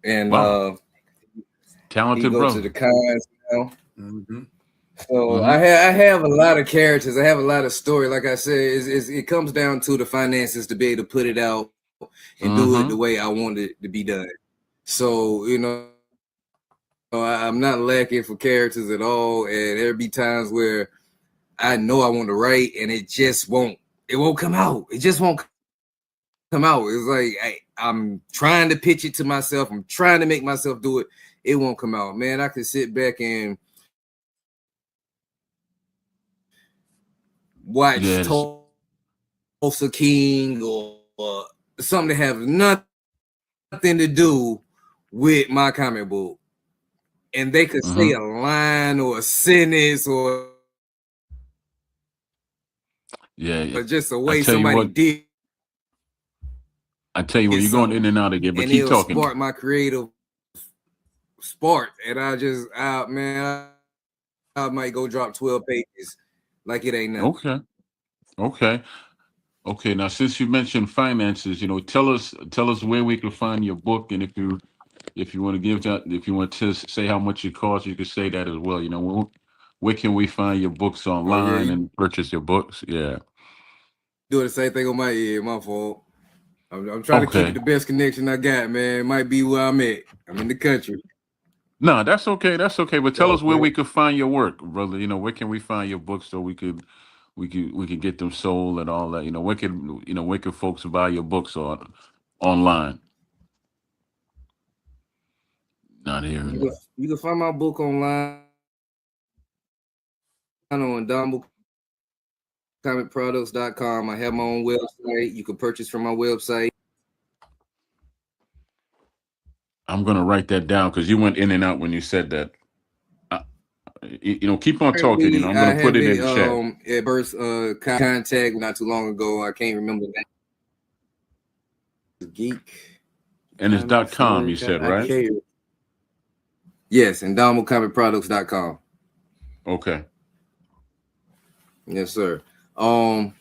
And talented he goes brother. to the cons now. So I have a lot of characters. I have a lot of story. Like I said, it comes down to the finances to be able to put it out and do it the way I want it to be done. So, I'm not lacking for characters at all. And there'll be times where I know I want to write and it won't come out. It just won't come out. It's like I'm trying to pitch it to myself. I'm trying to make myself do it. It won't come out. Man, I can sit back and watch Tulsa King or something that have nothing to do with my comic book. And they could say a line or a sentence or just a way somebody did. I tell you what, you're going in and out again, but and keep talking. Spark my creative spark, and I might go drop 12 pages like it ain't nothing. Okay. Now, since you mentioned finances, tell us where we can find your book, and if you want to give that, if you want to say how much it costs, you can say that as well. Where can we find your books online and purchase your books? Yeah. Doing the same thing on my ear. My fault. I'm trying to keep the best connection I got, man. It might be where I'm at. I'm in the country. No, that's okay. But tell us where we could find your work, brother. Where can we find your books so we could get them sold and all that. Where can folks buy your books online? Not hearing. You can find my book online on IndomitableComicProducts.com. I have my own website. You can purchase from my website. I'm gonna write that down because you went in and out when you said that. Keep on talking. I'm gonna put it in the chat. At first, contact not too long ago. I can't remember that. Geek. And it's .com. You said, right? Yes, IndomitableComicProducts.com. Okay. Yes, sir. I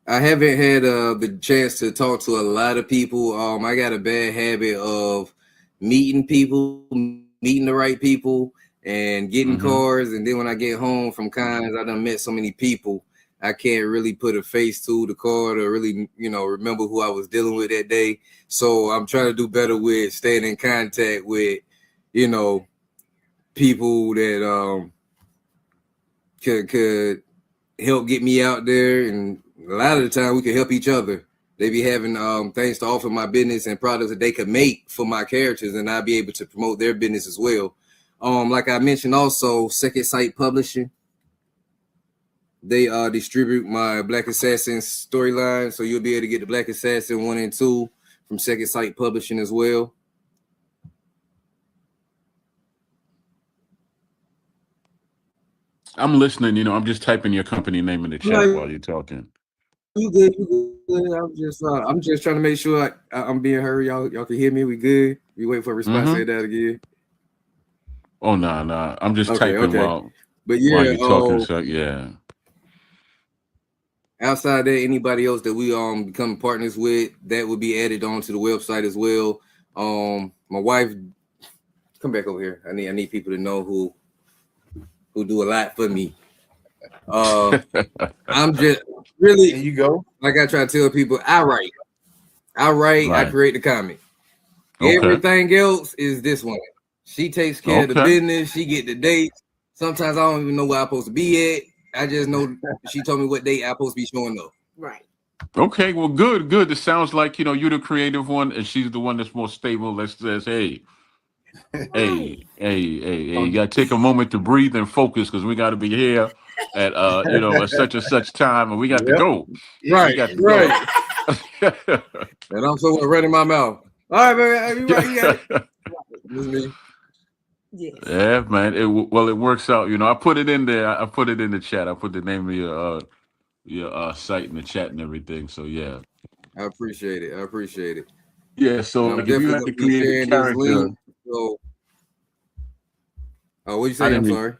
haven't had the chance to talk to a lot of people. I got a bad habit of meeting the right people, and getting cars. And then when I get home from cons, I done met so many people I can't really put a face to the card or really, remember who I was dealing with that day. So I'm trying to do better with staying in contact with, people that could help get me out there, and a lot of the time we can help each other. They be having things to offer my business and products that they could make for my characters, and I'll be able to promote their business as well. Like I mentioned, also Second Sight Publishing. They distribute my Black Assassin storyline, so you'll be able to get the Black Assassin 1 and 2 from Second Sight Publishing as well. I'm listening. I'm just typing your company name in the chat while you're talking. You good? I'm just trying to make sure I'm being heard. Y'all can hear me. We good? We wait for a response. Say that again. Oh no. I'm just typing while you're talking. So yeah. Outside that, anybody else that we become partners with, that will be added onto the website as well. My wife, come back over here. I need people to know who do a lot for me. I'm just really, there you go. Like I try to tell people, I write, right. I create the comic. Okay. Everything else is this one. She takes care of the business. She get the dates. Sometimes I don't even know where I'm supposed to be at. I just know she told me what date I'm supposed to be showing up. Right. Okay, well, good. It sounds like, you're the creative one and she's the one that's more stable. That says, hey, you got to take a moment to breathe and focus because we got to be here at, at such and such time and we got to go. Right, right. And I'm so running my mouth. All right, man. You got it. This is me. Yes. Yeah, man. It works out. I put it in there. I put it in the chat. I put the name of your site in the chat and everything. So yeah, I appreciate it. Yeah. So like, if you have to create a character. What you say? I'm sorry.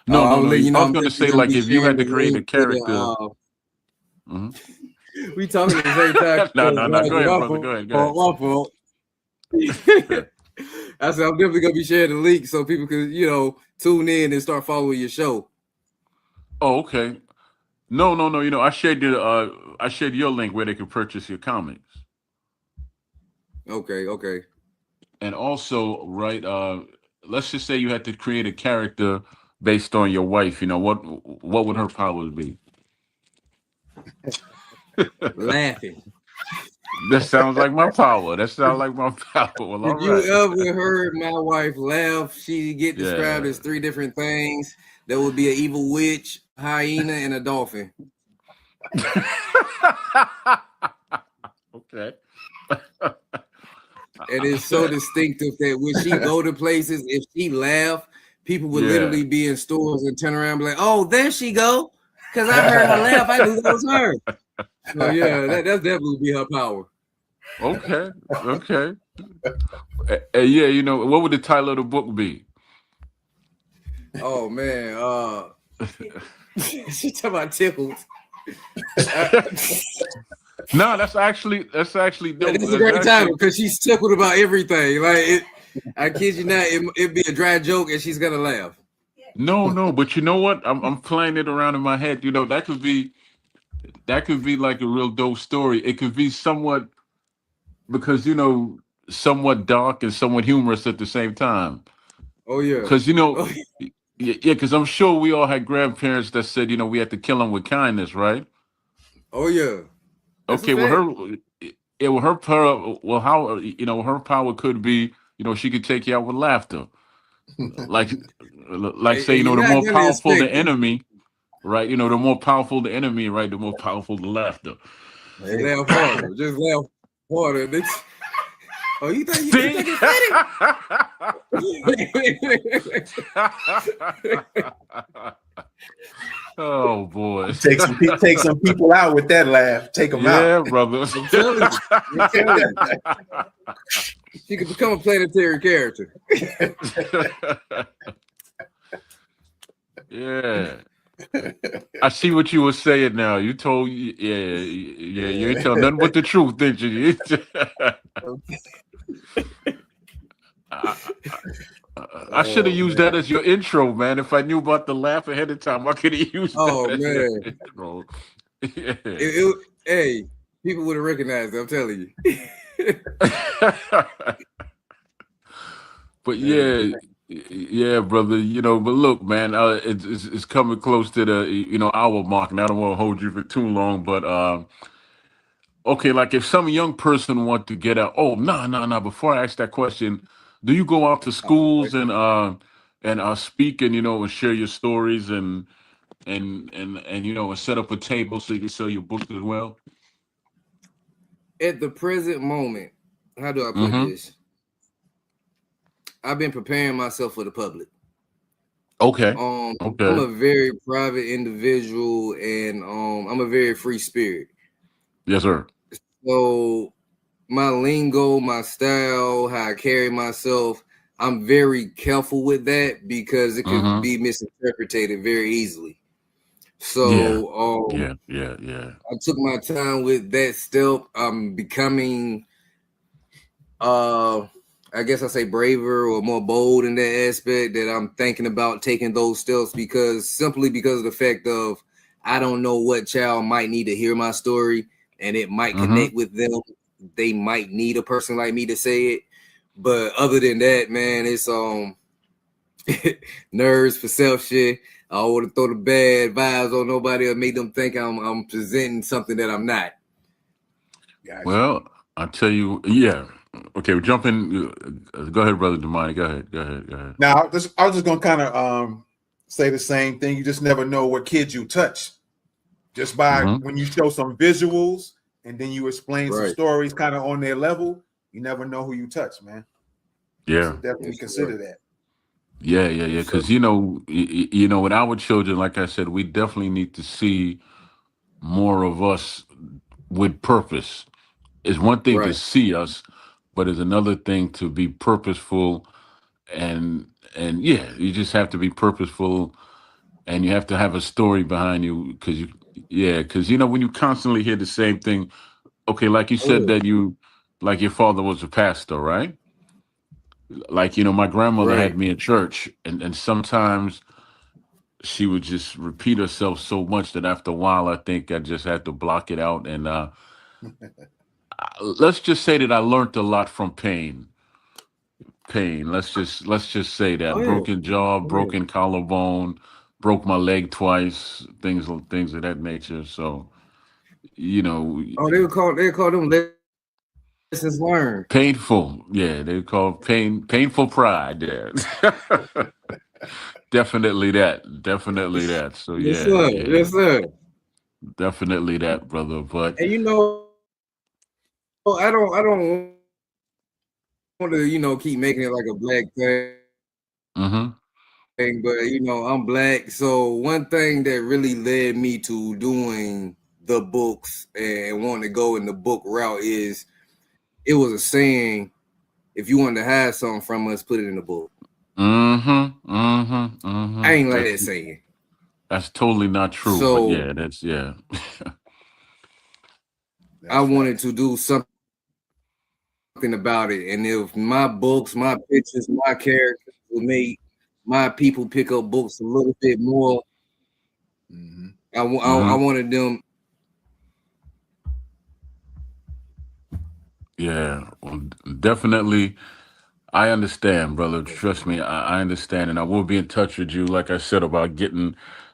No. I was going to say, like, if you had to create a character. We talking at the same time. No. Go ahead, brother. Go ahead. My fault. I said I'm definitely gonna be sharing the link so people can, tune in and start following your show. Oh, okay. No. I shared your link where they can purchase your comics. Okay. And also, right, let's just say you had to create a character based on your wife. What would her powers be? Laughing. That sounds like my power. Well, if you ever heard my wife laugh, she get described as 3 different things. There would be an evil witch, hyena, and a dolphin. Okay. And it's so distinctive that when she go to places, if she laugh, people would literally be in stores and turn around and be like, "Oh, there she go," because I heard her laugh. I knew that was her. So yeah, that's definitely be her power. Okay. Yeah, what would the title of the book be? Oh man, she talking about tickled. No, that's actually dope. It's a great title because she's tickled about everything. Like I kid you not, it'd be a dry joke and she's gonna laugh. No, but you know what? I'm playing it around in my head. That could be like a real dope story. It could be somewhat because somewhat dark and somewhat humorous at the same time. Oh yeah. Because because I'm sure we all had grandparents that said we had to kill them with kindness, right? Oh yeah. That's okay. Her power could be she could take you out with laughter, like say the more powerful the enemy. Right, the more powerful the enemy, right, the more powerful the laughter. Laugh harder, just laugh harder. Oh, you think it's funny? Oh boy! Take some people out with that laugh. Take them out, yeah, brother. She could become a planetary character. Yeah. I see what you were saying now. You told, you ain't tell nothing but the truth, didn't you? I should have Oh used that man. as your intro, man. If I knew about the laugh ahead of time, I could have used that Oh as your man. intro. Yeah. Hey, people would have recognized it, I'm telling you. But Man. yeah, brother. But look, man, it's coming close to the hour mark, and I don't want to hold you for too long. But okay, like if some young person want to get out. Oh, no, no, no. Before I ask that question, do you go out to schools and speak and and share your stories and and set up a table so you can sell your books as well? At the present moment, how do I put Mm-hmm. this? I've been preparing myself for the public. Okay. I'm Okay. a very private individual, and I'm a very free spirit. Yes, sir. So my lingo, my style, how I carry myself, I'm very careful with that because it could Mm-hmm. be misinterpreted very easily. Yeah. So Yeah. Yeah. Yeah. I took my time with that step. I'm becoming I guess I say braver or more bold in that aspect, that I'm thinking about taking those steps simply because of the fact of I don't know what child might need to hear my story, and it might Mm-hmm. connect with them. They might need a person like me to say it. But other than that, man, it's nerves, perception. I don't want to throw the bad vibes on nobody or make them think I'm presenting something that I'm not. Gotcha. Well, I tell you, yeah. Okay, we're jumping. Go ahead, brother Demani. Go ahead. Go ahead. Go ahead. Now, I was just gonna kind of say the same thing. You just never know what kids you touch just by Mm-hmm. when you show some visuals and then you explain some Right. stories kind of on their level. You never know who you touch, man. So Yeah. definitely Yes, sir. consider that. Yeah. Yeah. Yeah. Yes, sir. Because with our children, like I said, we definitely need to see more of us with purpose. It's one thing to Right. see us, but it's another thing to be purposeful and yeah, you just have to be purposeful and you have to have a story behind you because when you constantly hear the same thing. Okay, like you Oh said yeah. that like your father was a pastor, right? Like my grandmother Right. had me in church, and sometimes she would just repeat herself so much that after a while I think I just had to block it out. And let's just say that I learned a lot from pain. Let's just say Oh that yeah. broken jaw, Oh yeah. broken collarbone, broke my leg twice, things of that nature. So you know, Oh, they would call them lessons learned. painful. Yeah, they call painful pride. Yeah, definitely that. So Yes, yeah, sir. yeah, Yes, sir. definitely that, brother. But And I don't want to keep making it like a black mm-hmm, thing, but I'm black. So one thing that really led me to doing the books and wanting to go in the book route is it was a saying: if you want to hide something from us, put it in the book. mm-hmm, mm-hmm, mm-hmm. I ain't like that saying. That's totally not true. But So yeah, that's yeah. I That's wanted facts. to do something about it. And if my books, my pictures, my characters will make my people pick up books a little bit more, Hmm. I Mm-hmm. wanted them. Yeah, well, definitely. I understand, brother. Trust me, I understand, and I will be in touch with you, like I said, about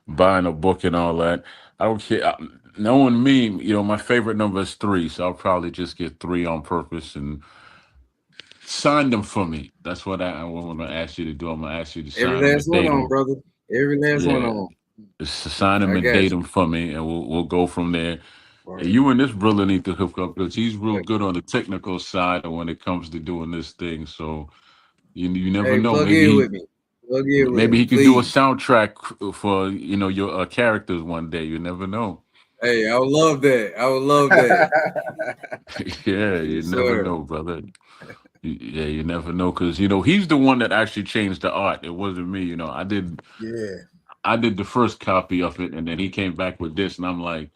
buying a book and all that. I don't care. Knowing me, my favorite number is three, so I'll probably just get three on purpose and sign them for me. That's what I'm going to ask you to do. I'm going to ask you to Every sign them last and one date on, them. brother. Every last one Yeah, on. just sign them I and date got them you. for me, and we'll go from there. And Word. you and this brother need to hook up because he's real Right. good on the technical side when it comes to doing this thing. So you never Hey, know. plug in with me. Plug in with Maybe me, he could do a please. soundtrack for your characters one day. You never know. Hey, I would love that. I would love that. Yeah, you Yes, never sir. know, brother. Yeah, you never know because he's the one that actually changed the art. It wasn't me. Yeah. I did the first copy of it, and then he came back with this, and I'm like,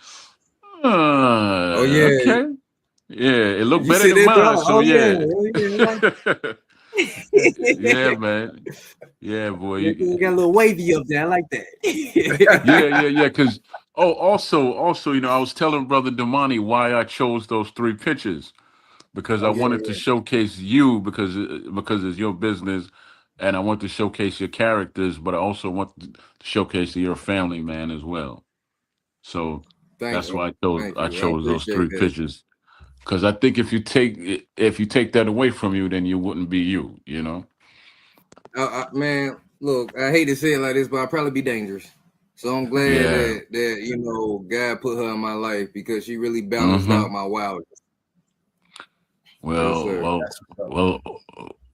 Oh yeah. okay, yeah, it looked You better said than that mine. drop. So Oh yeah. yeah. Oh yeah. Yeah, man. Yeah, boy. You got a little wavy up there. I like that. Yeah. Because also, I was telling Brother Damani why I chose those 3 pictures because I Okay, wanted to showcase you because it's your business, and I want to showcase your characters, but I also want to showcase your family, man, as well. So thank that's you, why thank I you. I chose those appreciate 3 that. pictures. Because I think if you take that away from you, then you wouldn't be you. You know. Man, look, I hate to say it like this, but I'll probably be dangerous. So I'm glad Yeah. that God put her in my life because she really balanced Mm-hmm. out my wildness. Yes, Well, sir. well, That's what's up. well,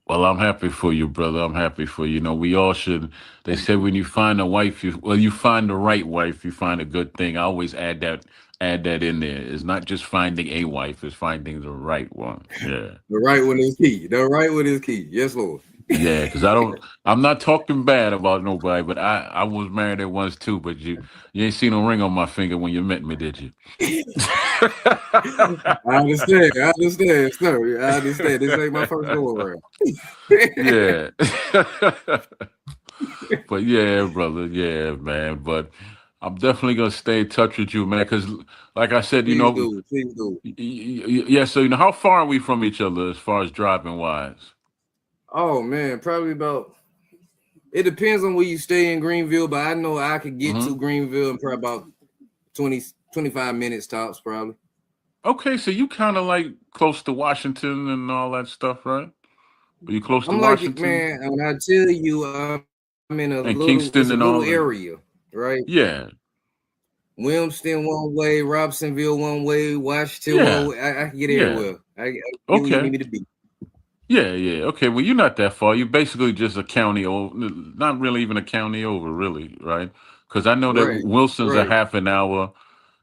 well. I'm happy for you, brother. I'm happy for you. We all should. They Thank say you. when you find a wife, you find the right wife, you find a good thing. I always add that in there. It's not just finding a wife; it's finding the right one. Yeah, The right one is key. The right one is key. Yes, Lord. yeah. Because I'm not talking bad about nobody, but I was married at once too. But you ain't seen a ring on my finger when you met me, did you? I understand. I understand, sir. I understand. This ain't my first go around. Yeah. But yeah, brother, yeah, man. But I'm definitely gonna stay in touch with you, man. Because, like I said, Please do. Please do. yeah. So how far are we from each other as far as driving wise? Oh man, probably about. It depends on where you stay in Greenville, but I know I could get Hmm. to Greenville in probably about 20, 25 minutes tops, probably. Okay, so you kind of like close to Washington and all that stuff, right? Are you close to I'm like it, Washington man. When I tell you, I'm in and Kingston it's a and little all that? area, right? Yeah, Wilmston one way, Robsonville one way, Washington one yeah, way. I can get yeah. everywhere. I get where you need Okay. me to be. Yeah. Okay. Well, you're not that far. You're basically just a county over, not really even a county over, really, right? Because I know that Right, Wilson's a right, half an hour,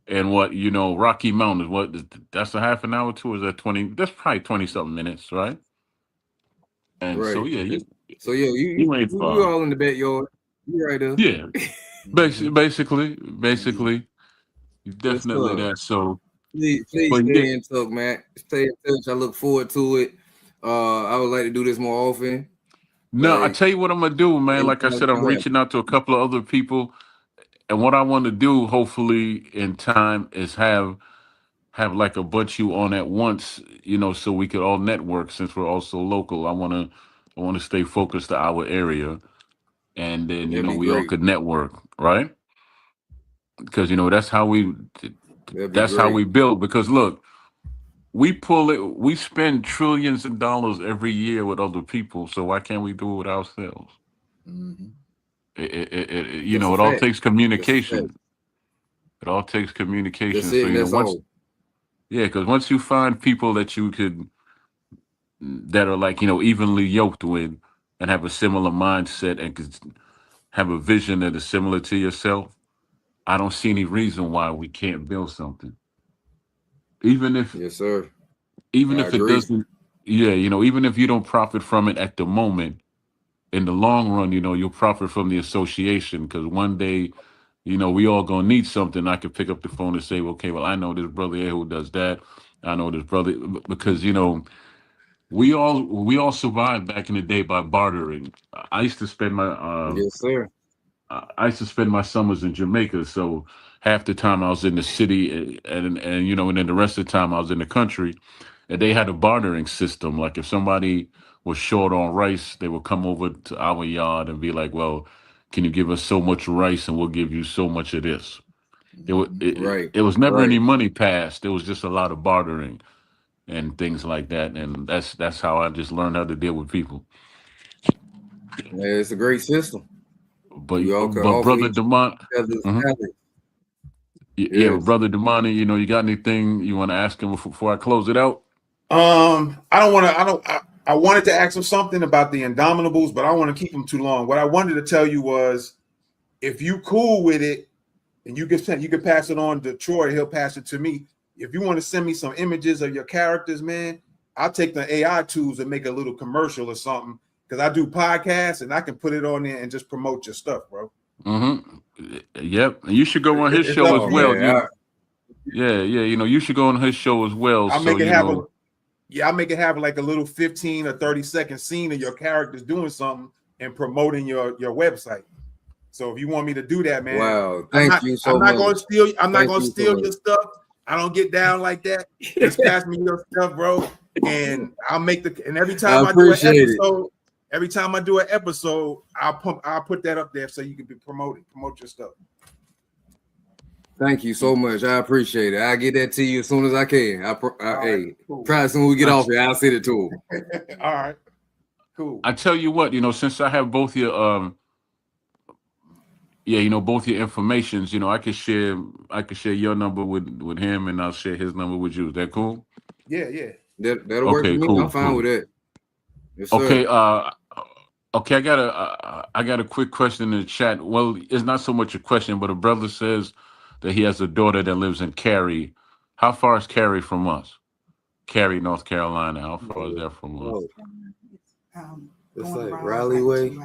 and Rocky Mountain is that's a half an hour too. Is that 20? That's probably 20 something minutes, right? And so right. yeah, So yeah, you ain't we far. all in the backyard. You right there. Yeah, Mhm. Mhm. basically, you Yes, definitely sir. that. So, Please but yeah, stay in touch, man. Stay in touch. I look forward to it. I would like to do this more often. no, I Like tell you what I'm gonna do, man. Like I anytime said, I'm you have. reaching out to a couple of other people, and what I want to do, hopefully in time, is have like a bunch you on at once, so we could all network since we're also local. I want to stay focused to our area, and then That'd be we all great. could network, right? Because That'd be that's how great. we build. Because look, we spend trillions of dollars every year with other people, so why can't we do it with ourselves? Mhm. That's a It all fact. takes That's a fact. communication. It all takes That's communication. it, So and that's once all. yeah, because once you find people that are like evenly yoked with and have a similar mindset and could have a vision that is similar to yourself, I don't see any reason why we can't build something, even if Yes, sir. even I if it agree. doesn't. Yeah, even if you don't profit from it at the moment, in the long run, you'll profit from the association, because one day, we all gonna need something. I could pick up the phone and say, okay, well, I know this brother here who does that. I know this brother, because we all survived back in the day by bartering. I used to spend my Yes, sir. summers in Jamaica. So half the time I was in the city, and then the rest of the time I was in the country. And they had a bartering system. Like if somebody was short on rice, they would come over to our yard and be like, "Well, can you give us so much rice, and we'll give you so much of this." It was Mhm. it, Right. it was never Right. any money passed. It was just a lot of bartering and things like that. And that's how I just learned how to deal with people. Yeah, it's a great system. But We all can but offer brother each Demont, other's mhm. talent. Yeah, but Yes. brother Demani, you got anything you want to ask him before I close it out? I don't want to. I don't. I wanted to ask him something about the Indomitables, but I don't want to keep him too long. What I wanted to tell you was, if you cool with it, and you can pass it on to Troy, he'll pass it to me. If you want to send me some images of your characters, man, I'll take the AI tools and make a little commercial or something, because I do podcasts and I can put it on there and just promote your stuff, bro. Mm-hmm. Yep. And you should go on his It's show up as Oh to you. well. man. Yeah, you should go on his show as well. I'll So make it have a I make it have like a little 15 or 30-second scene of your characters doing something and promoting your website. So if you want me to do that, man, wow, thank you so I'm not much. gonna steal. I'm not Thank gonna you so steal much. your stuff. I don't get down like that. Just pass me your stuff, bro, and I'll make the. And every time I do an appreciate it. episode, every time I do an episode, I'll put that up there so you can be promote your stuff. Thank you so much. I appreciate it. I'll get that to you as soon as I can. Hey, cool. try as soon as we get off here. I'll send it to him. All right, cool. I tell you what, since I have both your both your informations, I could share your number with him, and I'll share his number with you. Is that cool? Yeah. That'll work for me. Cool, I'm fine with that. Yes, okay. sir. Okay. I got a quick question in the chat. Well, it's not so much a question, but a brother says that he has a daughter that lives in Cary. How far is Cary from us? Cary, North Carolina. How far is that from us? It's like Raleigh way.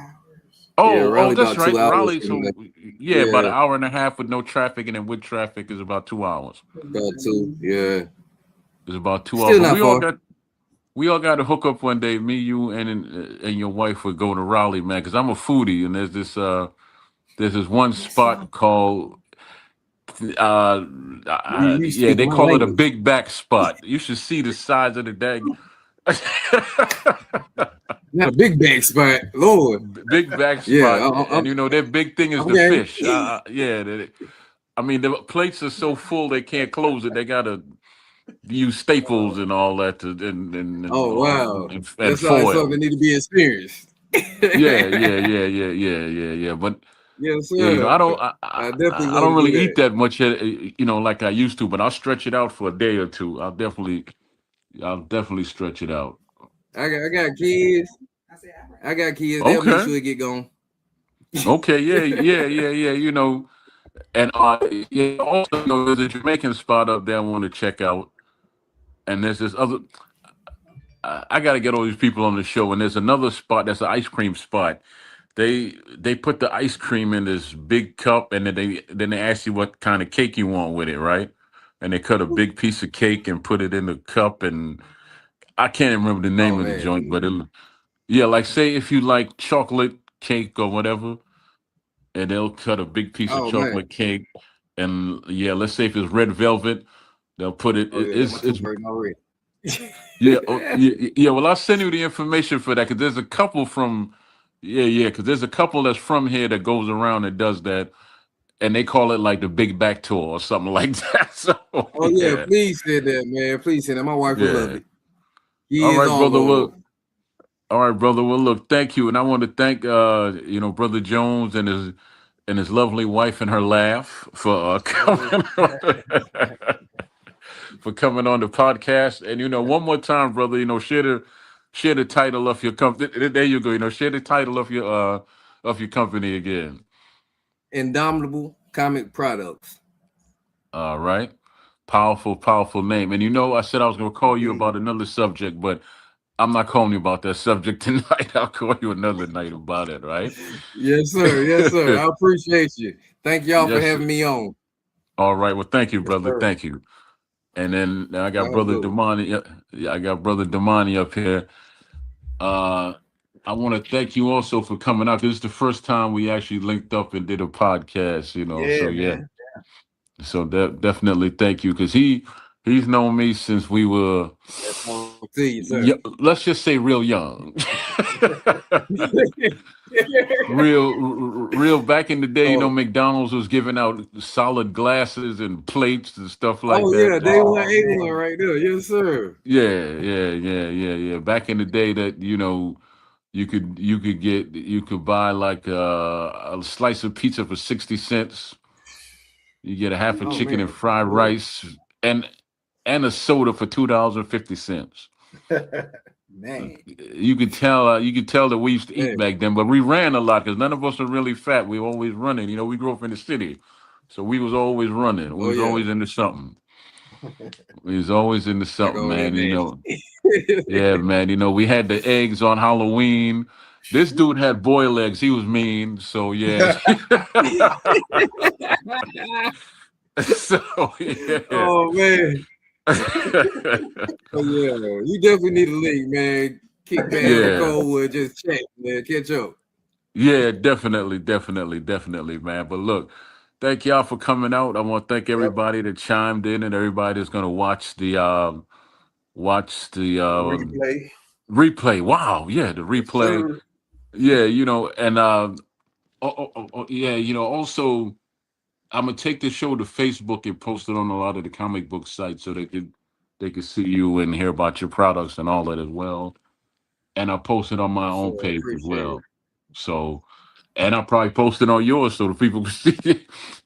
Oh, that's right. 2 hours Raleigh. from So there. about an hour and a half with no traffic, and then with traffic is about 2 hours. About 2, yeah. It's about 2 Still hours. not far. We all got to hook up one day. Me, you, and your wife would go to Raleigh, man. Because I'm a foodie, and there's this one spot called they call it a big back spot. You should see the size of the dag. Not a big back spot, Lord. Big back spot, Yeah, and their big thing is the fish. I mean, the plates are so full they can't close it. They gotta use staples and all that and oh wow, and that's foil. something need to be experienced. Yeah. But yes, sir. I don't really eat that much, like I used to. But I'll stretch it out for a day or two. I'll definitely stretch it out. I got kids. They'll make sure they get going. Okay, yeah. And also, there's a Jamaican spot up there I want to check out. And there's this other. I got to get all these people on the show. And there's another spot that's an ice cream spot. They put the ice cream in this big cup, and then they ask you what kind of cake you want with it, right? And they cut a big piece of cake and put it in the cup, and I can't remember the name of the joint, but like say if you like chocolate cake or whatever, and they'll cut a big piece of chocolate cake, and let's say if it's red velvet, they'll put it. It's Well, I'll send you the information for that because there's a couple from. Because there's a couple that's from here that goes around and does that, and they call it like the Big Back Tour or something like that. So, please say that, man. Please say that. My wife will love it. All right, brother. Well, look, thank you, and I want to thank Brother Jones and his lovely wife and her laugh for coming for coming on the podcast. And one more time, brother, share the title of your company. There you go. Share the title of your company again. Indomitable Comic Products. All right. Powerful name. And I said I was going to call you about another subject, but I'm not calling you about that subject tonight. I'll call you another night about it, right? Yes, sir. I appreciate you. Thank y'all for having me on. All right. Well, thank you, brother. Yes, thank you. And then I got Brother Damani. I got Brother Damani up here. I want to thank you also for coming out. This is the first time we actually linked up and did a podcast, So definitely thank you, because he's known me since we were, let's just say, real young. real back in the day, McDonald's was giving out solid glasses and plates and stuff like that. Oh yeah, they were A1 right there. Yes, sir. Yeah. Back in the day that you could buy like a slice of pizza for 60 cents. You get a half a chicken and fried rice and a soda for $2.50. Man, you could tell that we used to eat back then, but we ran a lot because none of us are really fat. We were always running. We grew up in the city, so we was always running. We was always into something. We was always into something, man. Yeah, man. We had the eggs on Halloween. This dude had boiled eggs. He was mean. So yeah. Oh man. Oh, yeah, you definitely need a link, man. Kick back in Coldwood, just chat, man. Catch up. Yeah, definitely, man. But look, thank y'all for coming out. I want to thank Yep. everybody that chimed in and everybody that's gonna watch the Replay. replay. Wow, yeah, the Yes, replay. sir. Yeah, and yeah, also I'm gonna take the show to Facebook and post it on a lot of the comic book sites so they could see you and hear about your products and all that as well. And I post it on my So own page as appreciate it. well. So, and I'll probably post it on yours so the people can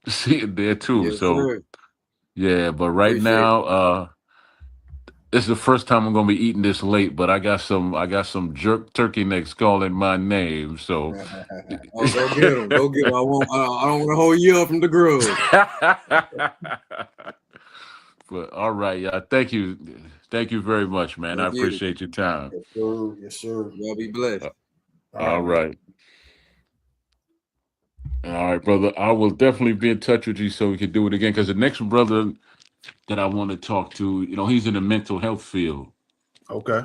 see it there too. Yes, So sir. yeah, but right Appreciate now, this is the first time I'm gonna be eating this late, but I got some jerk turkey necks calling my name. So it. Oh, go get them. Go get them. I don't want to hold you up from the grove. But all right, yeah. Thank you very much, man. I Go get it. appreciate your time. Yes, sir. Yes, sir. Y'all be blessed. Uh, All All right, man. right. All right, brother. I will definitely be in touch with you so we can do it again. Because the next brother that I want to talk to, he's in the mental health field, Okay.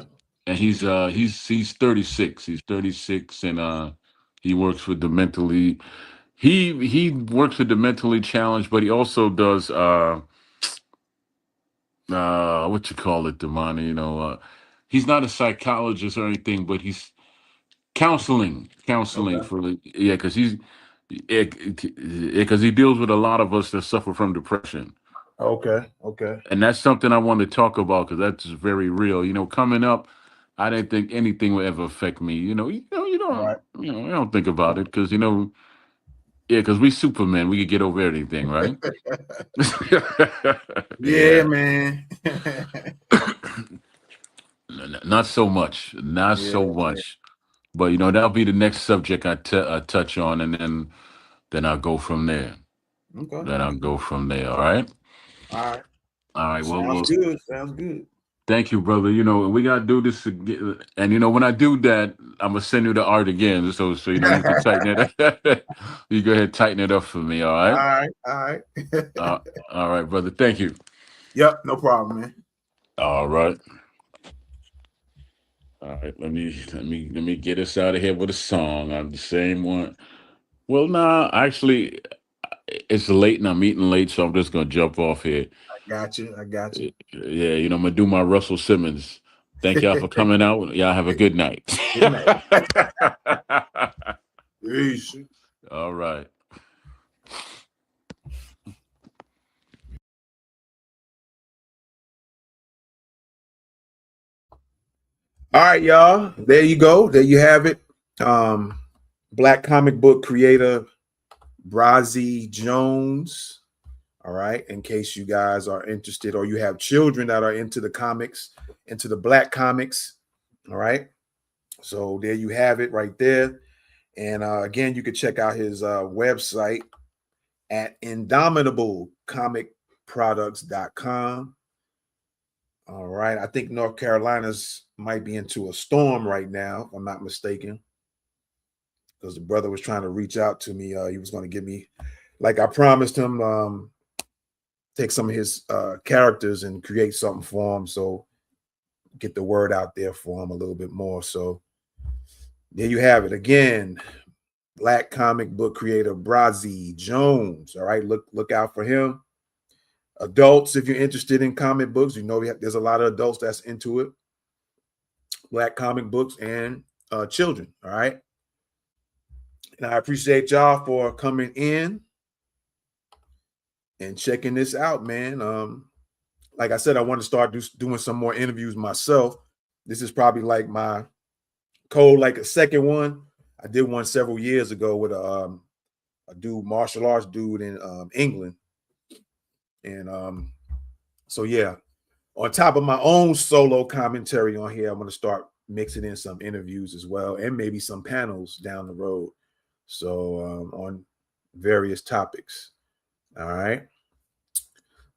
and he's 36. He's 36, and he works with the mentally. He works with the mentally challenged, but he also does what you call it, Damani. He's not a psychologist or anything, but he's counseling Okay. for yeah, because because he deals with a lot of us that suffer from depression. Okay. Okay. And that's something I want to talk about because that's very real. Coming up, I didn't think anything would ever affect me. Right. You don't think about it because yeah, because we Superman, we could get over anything, right? Yeah, Yeah, man. not so much, not Yeah, so man. much. But that'll be the next subject I touch on, and then I'll go from there. Okay. Then I'll go from there. All right. All right. All right. Well, Sounds good. Sounds good. thank you, brother. We gotta do this again. And when I do that, I'm gonna send you the art again, so you can tighten it. You go ahead and tighten it up for me. All All right. right. All right. Uh, all right, brother. Thank you. Yep. No problem, man. All right. All right. Let me get us out of here with a song. I'm the same one. Well, nah. Actually, it's late and I'm eating late, so I'm just gonna jump off here. I got you. I got you. Yeah, I'm gonna do my Russell Simmons. Thank y'all for coming out. Y'all have a good night. Good night. Peace. All right. All right, y'all. There you go. There you have it. Black comic book creator Brasie Jones. All right. In case you guys are interested or you have children that are into the comics, into the black comics. All right. So there you have it right there. And again, you can check out his website at Indomitable Comic Products.com. All right. I think North Carolina's might be into a storm right now, if I'm not mistaken. Because the brother was trying to reach out to me. He was going to give me, like I promised him, take some of his characters and create something for him. So get the word out there for him a little bit more. So there you have it. Again, black comic book creator Brasie Jones. All right. Look out for him. Adults, if you're interested in comic books, there's a lot of adults that's into it. Black comic books and children. All right. And I appreciate y'all for coming in and checking this out, man. Like I said, I want to start doing some more interviews myself. This is probably like my like a second one. I did one several years ago with a dude, martial arts dude in England. And so yeah, on top of my own solo commentary on here, I'm going to start mixing in some interviews as well, and maybe some panels down the road. So on various topics. All right.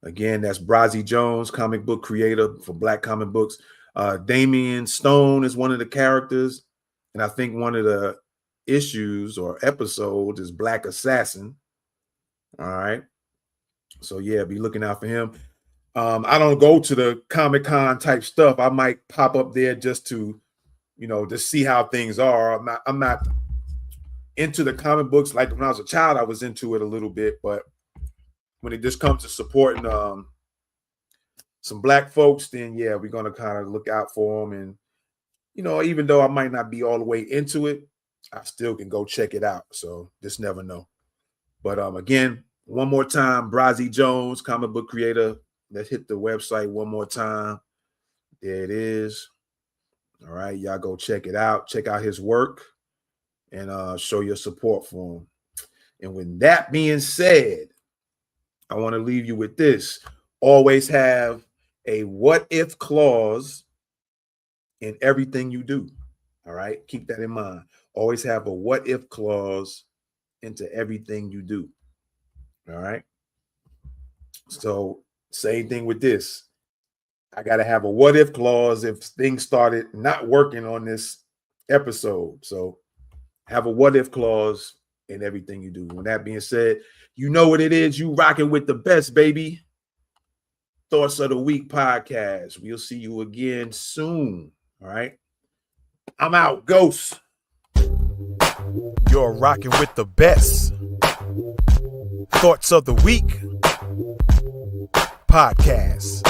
Again, that's Brasie Jones, comic book creator for Black comic books. Damian Stone is one of the characters. And I think one of the issues or episodes is Black Assassin. All right. So yeah, be looking out for him. I don't go to the Comic-Con type stuff. I might pop up there just to, to see how things are. I'm not into the comic books like when I was a child. I was into it a little bit, but when it just comes to supporting some Black folks, then yeah, we're gonna kind of look out for them. And even though I might not be all the way into it, I still can go check it out. So just never know. But again, one more time, Brasie Jones, comic book creator. Let's hit the website one more time. There it is. All right, y'all go check it out. Check out his work and show your support for him. And with that being said, I want to leave you with this. Always have a what if clause in everything you do. All right, keep that in mind. Always have a what if clause into everything you do. All right. So same thing with this. I got to have a what if clause if things started not working on this episode. So have a what if clause in everything you do. With that being said, you know what it is. You rocking with the best, baby. Thoughts of the Week podcast. We'll see you again soon. All right. I'm out. Ghost. You're rocking with the best. Thoughts of the Week podcast.